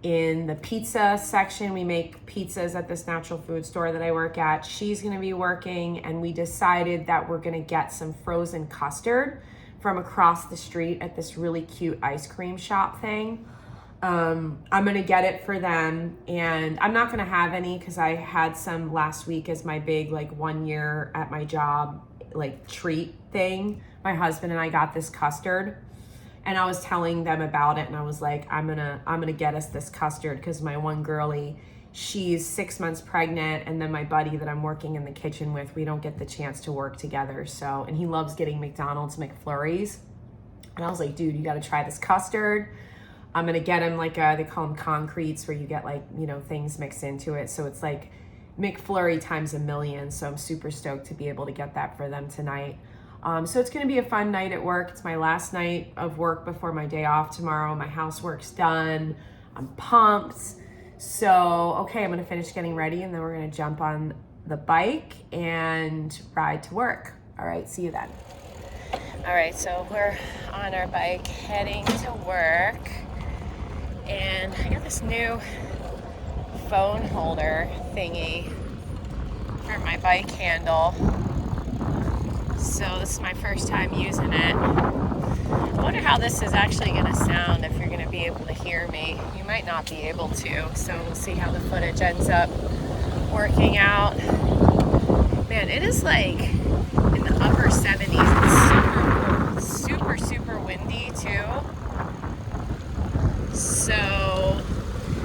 in the pizza section. We make pizzas at this natural food store that I work at. She's going to be working, and we decided that we're going to get some frozen custard from across the street at this really cute ice cream shop thing. I'm going to get it for them, and I'm not going to have any because I had some last week as my big, like 1 year at my job, like treat thing. My husband and I got this custard, and I was telling them about it, and I was like, I'm going to get us this custard because my one girlie, she's 6 months pregnant, and then my buddy that I'm working in the kitchen with, we don't get the chance to work together. So, and he loves getting McDonald's McFlurries. And I was like, dude, you got to try this custard. I'm going to get him like they call them concretes, where you get like, you know, things mixed into it. So it's like McFlurry times a million. So I'm super stoked to be able to get that for them tonight. So it's going to be a fun night at work. It's my last night of work before my day off tomorrow. My housework's done. I'm pumped. So, okay, I'm going to finish getting ready, and then we're going to jump on the bike and ride to work. All right, see you then. All right, so we're on our bike heading to work, and I got this new phone holder thingy for my bike handle. So this is my first time using it. I wonder how this is actually going to sound, if you're going to be able to hear me. You might not be able to, so we'll see how the footage ends up working out. Man, it is like in the upper 70s. It's super, super windy too. So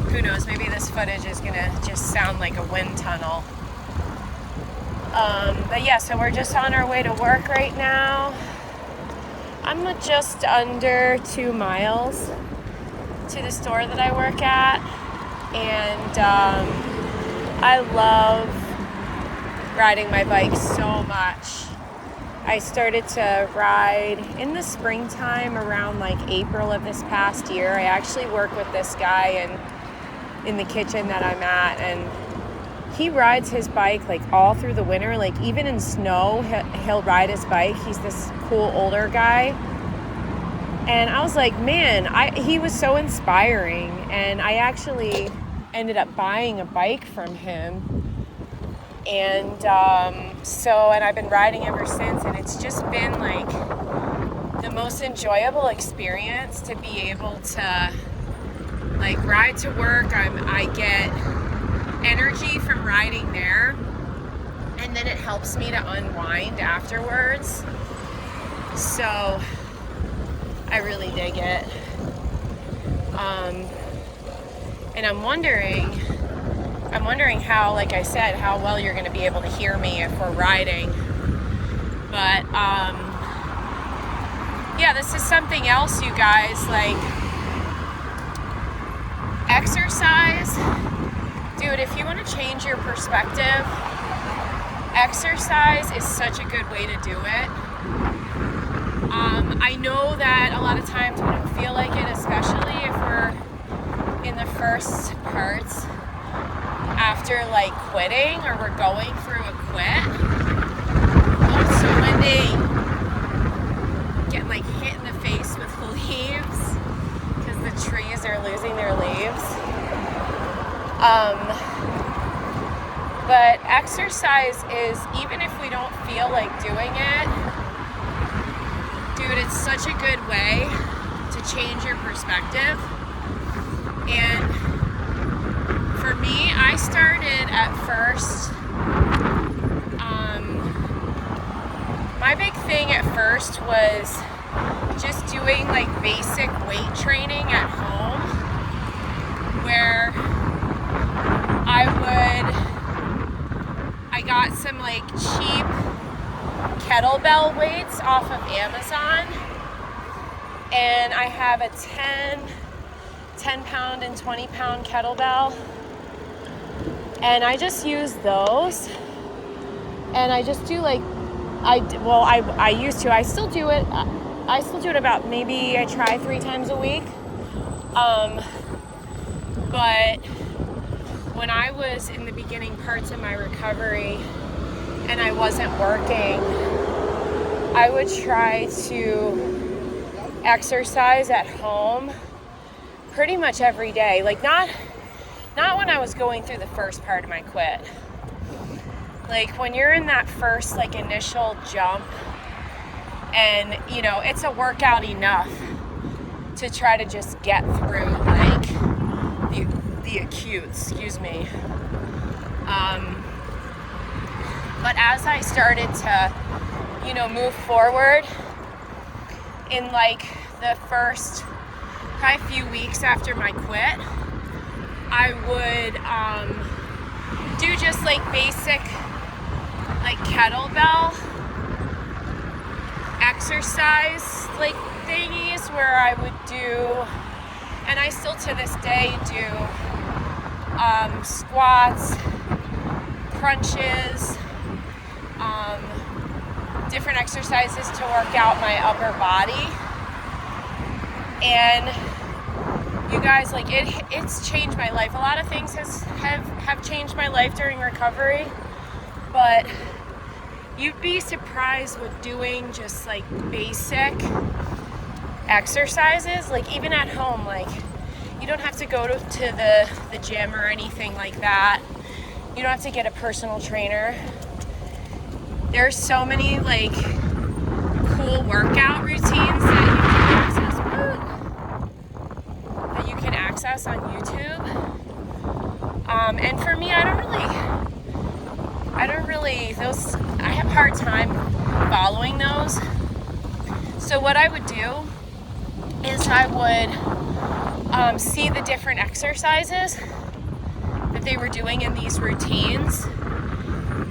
who knows, maybe this footage is going to just sound like a wind tunnel. But yeah, so we're just on our way to work right now. I'm just under 2 miles to the store that I work at, and I love riding my bike so much. I started to ride in the springtime around like April of this past year. I actually work with this guy in the kitchen that I'm at, and he rides his bike like all through the winter. Like even in snow, he'll ride his bike. He's this cool older guy. And I was like, man, he was so inspiring. And I actually ended up buying a bike from him. And and I've been riding ever since. And it's just been like the most enjoyable experience to be able to like ride to work. I get energy from riding there, and then it helps me to unwind afterwards. So I really dig it. And I'm wondering how, like I said, how well you're going to be able to hear me if we're riding. But yeah, this is something else, you guys. Like, exercise, dude, if you want to change your perspective, exercise is such a good way to do it. I know that a lot of times we don't feel like it, especially if we're in the first parts after like quitting, or we're going through a quit. Also, when they get like hit in the face with leaves because the trees are losing their leaves. But exercise is, even if we don't feel like doing it, dude, it's such a good way to change your perspective. And for me, I started at first, my big thing at first was just doing like basic weight training at home, where I got some like cheap kettlebell weights off of Amazon, and I have a 10 pound and 20 pound kettlebell, and I just use those, and I just do like, I used to, I still do it about, maybe I try 3 times a week, but when I was in the beginning parts of my recovery and I wasn't working, I would try to exercise at home pretty much every day. Like, not when I was going through the first part of my quit. Like, when you're in that first like initial jump, and you know, it's a workout enough to try to just get through like the acute, excuse me. But as I started to, you know, move forward in like the first probably few weeks after my quit, I would do just like basic like kettlebell exercise like thingies, where I would do, and I still to this day do, squats, crunches, different exercises to work out my upper body. And you guys, like, it's changed my life. A lot of things have changed my life during recovery, but you'd be surprised with doing just like basic exercises, like even at home. Like, you don't have to go to the gym or anything like that. You don't have to get a personal trainer. There's so many like cool workout routines that you can access on YouTube. And for me, I have a hard time following those. So what I would do is I would see the different exercises that they were doing in these routines,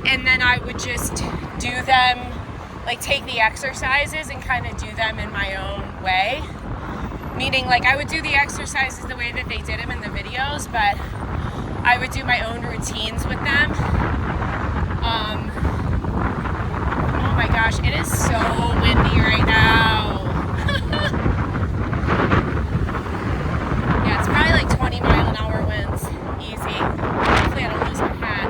and then I would just do them, like take the exercises and kind of do them in my own way. Meaning, like, I would do the exercises the way that they did them in the videos, but I would do my own routines with them. Oh my gosh, it is so windy right now. Yeah, it's probably like 20-mile-an-hour winds. Easy. Hopefully I don't lose my hat.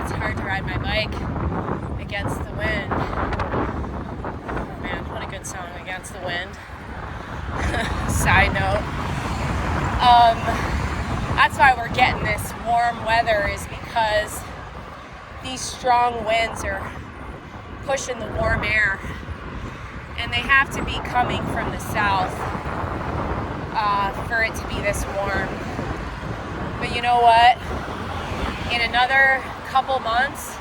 It's hard to ride my bike against the wind. Oh man, what a good song, Against the Wind. Side note. That's why we're getting this warm weather, is because these strong winds are pushing the warm air, and they have to be coming from the south for it to be this warm. But you know what? In another couple months,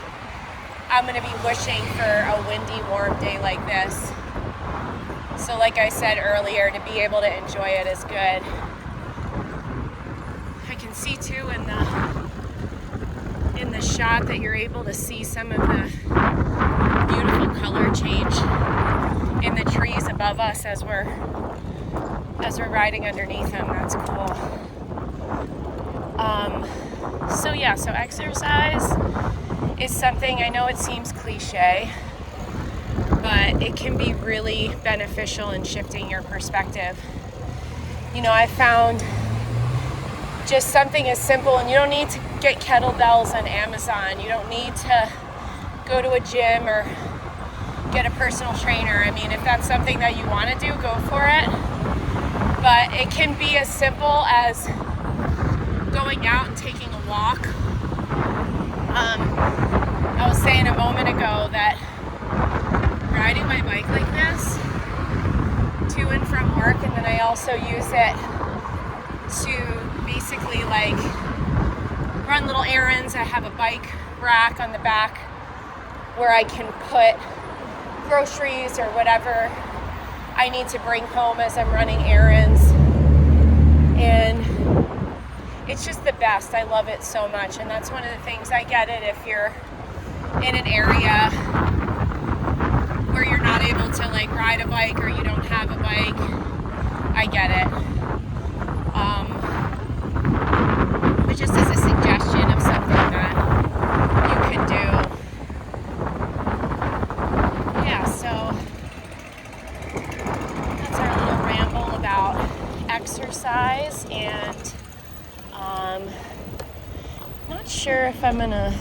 I'm going to be wishing for a windy, warm day like this. So like I said earlier, to be able to enjoy it is good. I can see too in the shot that you're able to see some of the above us as we're riding underneath them. That's cool. So exercise is something, I know it seems cliche, but it can be really beneficial in shifting your perspective. You know, I found just something as simple, and you don't need to get kettlebells on Amazon. You don't need to go to a gym or get a personal trainer. I mean, if that's something that you want to do, go for it. But it can be as simple as going out and taking a walk. I was saying a moment ago that riding my bike like this to and from work, and then I also use it to basically like run little errands. I have a bike rack on the back where I can put groceries or whatever I need to bring home as I'm running errands, and it's just the best. I love it so much, and that's one of the things. I get it if you're in an area where you're not able to like ride a bike or you don't have a bike. I get it. But just as a suggestion of something that you can do. Yeah, so that's our little ramble about exercise, and not sure if I'm gonna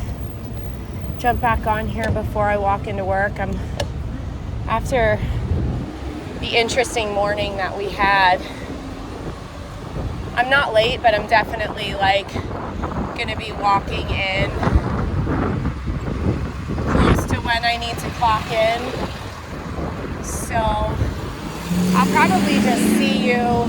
jump back on here before I walk into work. After the interesting morning that we had, I'm not late, but I'm definitely like gonna be walking in close to when I need to clock in. So I'll probably just see you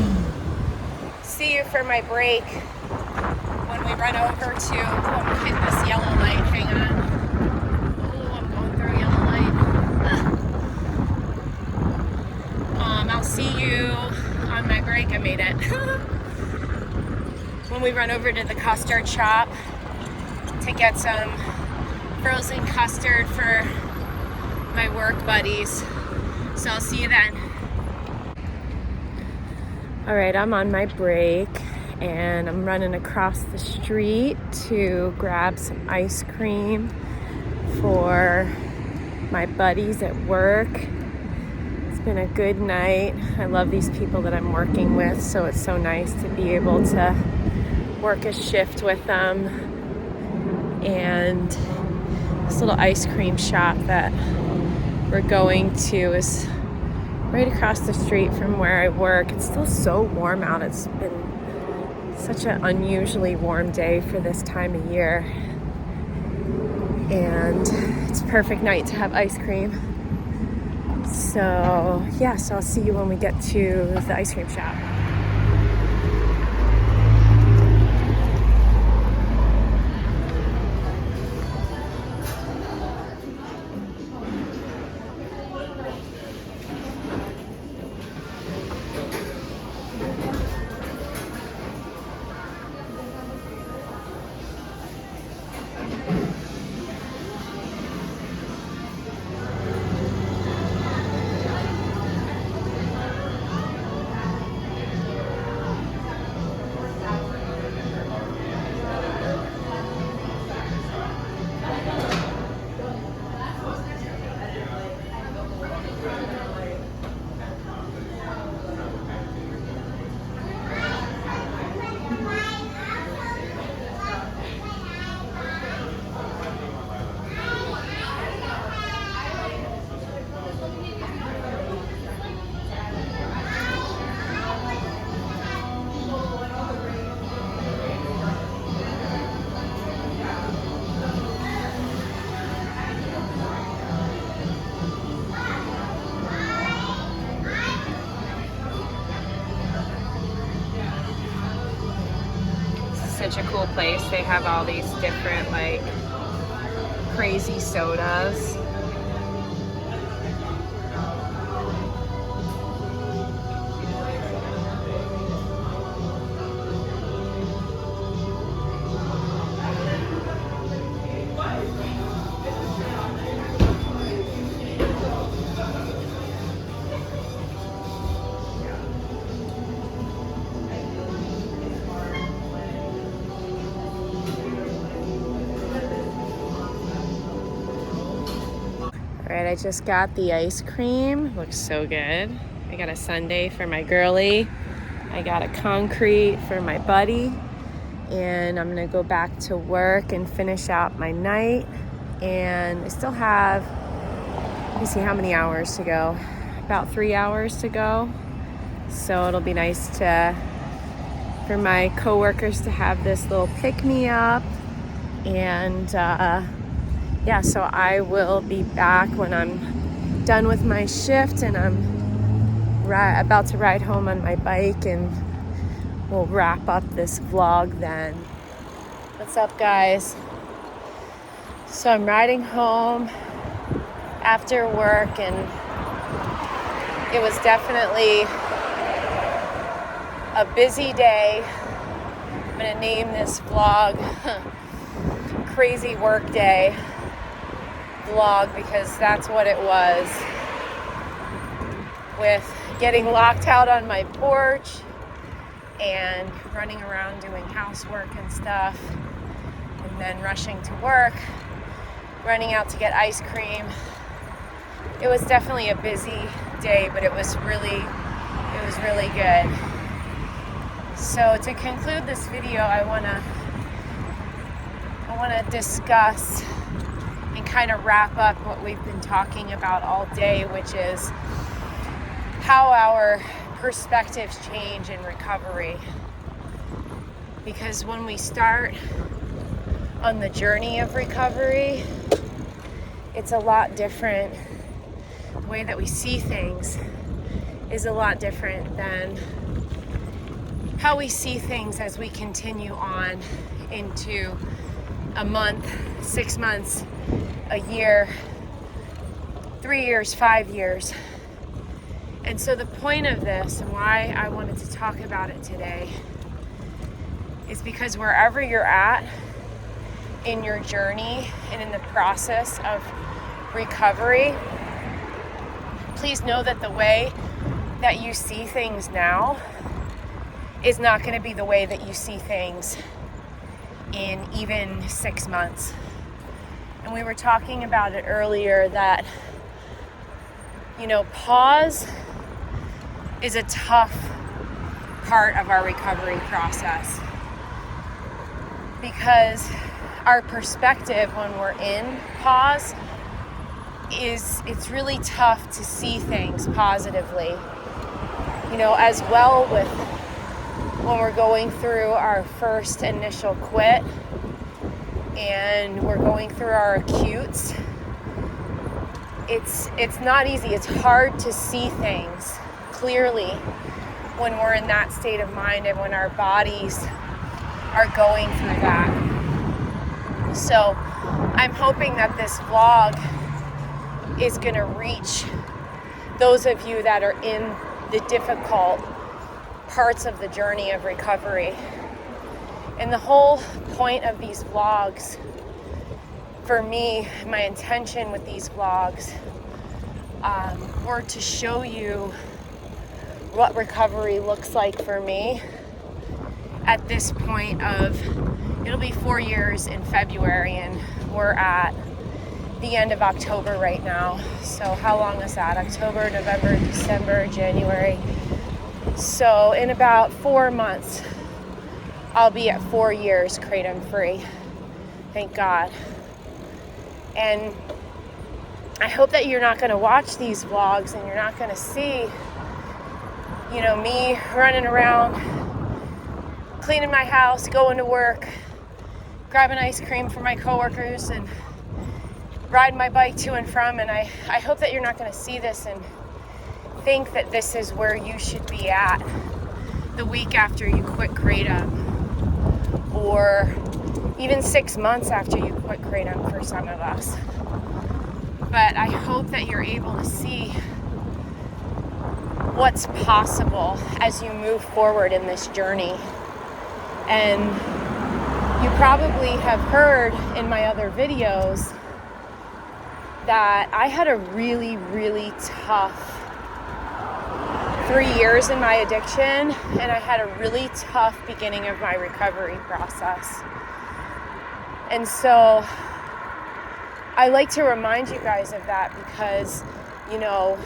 for my break when we run over to, I'm hitting this yellow light, hang on. I'm going through a yellow light. I'll see you on my break. I made it. When we run over to the custard shop to get some frozen custard for my work buddies. So I'll see you then. All right, I'm on my break and I'm running across the street to grab some ice cream for my buddies at work. It's been a good night. I love these people that I'm working with, so it's so nice to be able to work a shift with them. And this little ice cream shop that we're going to is right across the street from where I work. It's still so warm out. It's been such an unusually warm day for this time of year. And it's a perfect night to have ice cream. So yeah, so I'll see you when we get to the ice cream shop. Such a cool place. They have all these different like crazy sodas. All right, I just got the ice cream. Looks so good. I got a sundae for my girly. I got a concrete for my buddy. And I'm gonna go back to work and finish out my night. And I still have, let me see how many hours to go. About 3 hours to go. So it'll be nice for my coworkers to have this little pick-me-up. And yeah, so I will be back when I'm done with my shift, and I'm about to ride home on my bike, and we'll wrap up this vlog then. What's up, guys? So I'm riding home after work, and it was definitely a busy day. I'm gonna name this vlog Crazy Work Day vlog, because that's what it was, with getting locked out on my porch and running around doing housework and stuff, and then rushing to work, running out to get ice cream. It was definitely a busy day, but it was really good. So to conclude this video, I wanna discuss and kind of wrap up what we've been talking about all day, which is how our perspectives change in recovery. Because when we start on the journey of recovery, it's a lot different. The way that we see things is a lot different than how we see things as we continue on into a month, 6 months, a year, 3 years, 5 years. And so the point of this, and why I wanted to talk about it today, is because wherever you're at in your journey and in the process of recovery, please know that the way that you see things now is not going to be the way that you see things in even 6 months. And we were talking about it earlier that, pause is a tough part of our recovery process, because our perspective when we're in pause it's really tough to see things positively. As well with when we're going through our first initial quit and we're going through our acutes, it's not easy. It's hard to see things clearly when we're in that state of mind and when our bodies are going through that. So I'm hoping that this vlog is going to reach those of you that are in the difficult parts of the journey of recovery. And the whole point of these vlogs, for me, my intention with these vlogs, were to show you what recovery looks like for me at this point of, it'll be 4 years in February, and we're at the end of October right now. So how long is that? October, November, December, January. So in about 4 months, I'll be at 4 years Kratom free. Thank God. And I hope that you're not going to watch these vlogs and you're not going to see, me running around, cleaning my house, going to work, grabbing ice cream for my coworkers, and riding my bike to and from. And I hope that you're not going to see this and think that this is where you should be at the week after you quit Kratom, or even 6 months after you quit Kratom for some of us. But I hope that you're able to see what's possible as you move forward in this journey. And you probably have heard in my other videos that I had a really, really tough 3 years in my addiction, and I had a really tough beginning of my recovery process. And so I like to remind you guys of that because, you know,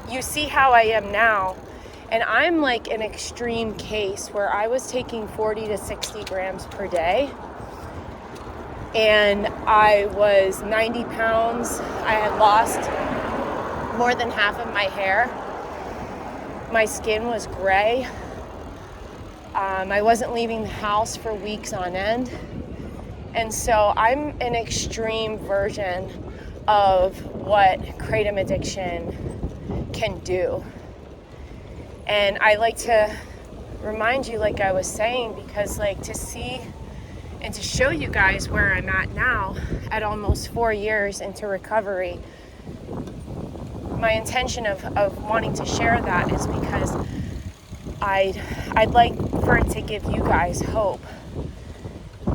you see how I am now, and I'm like an extreme case where I was taking 40 to 60 grams per day, and I was 90 pounds. I had lost more than half of my hair. My skin was gray. I wasn't leaving the house for weeks on end. And so I'm an extreme version of what kratom addiction can do. And I like to remind you, like I was saying, because like to see and to show you guys where I'm at now at almost 4 years into recovery, my intention of wanting to share that is because I'd like for it to give you guys hope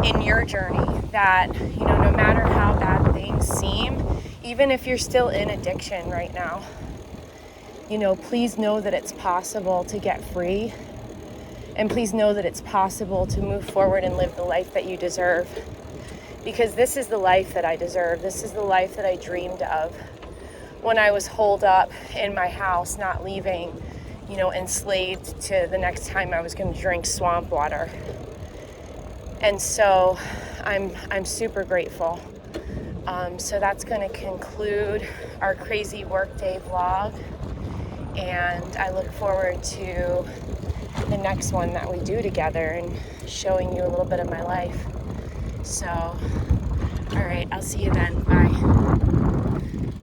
in your journey that, you know, no matter how bad things seem, even if you're still in addiction right now, you know, please know that it's possible to get free, and please know that it's possible to move forward and live the life that you deserve, because this is the life that I deserve. This is the life that I dreamed of when I was holed up in my house, not leaving, you know, enslaved to the next time I was going to drink swamp water. And so I'm super grateful. So that's going to conclude our crazy workday vlog. And I look forward to the next one that we do together and showing you a little bit of my life. So, all right, I'll see you then. Bye.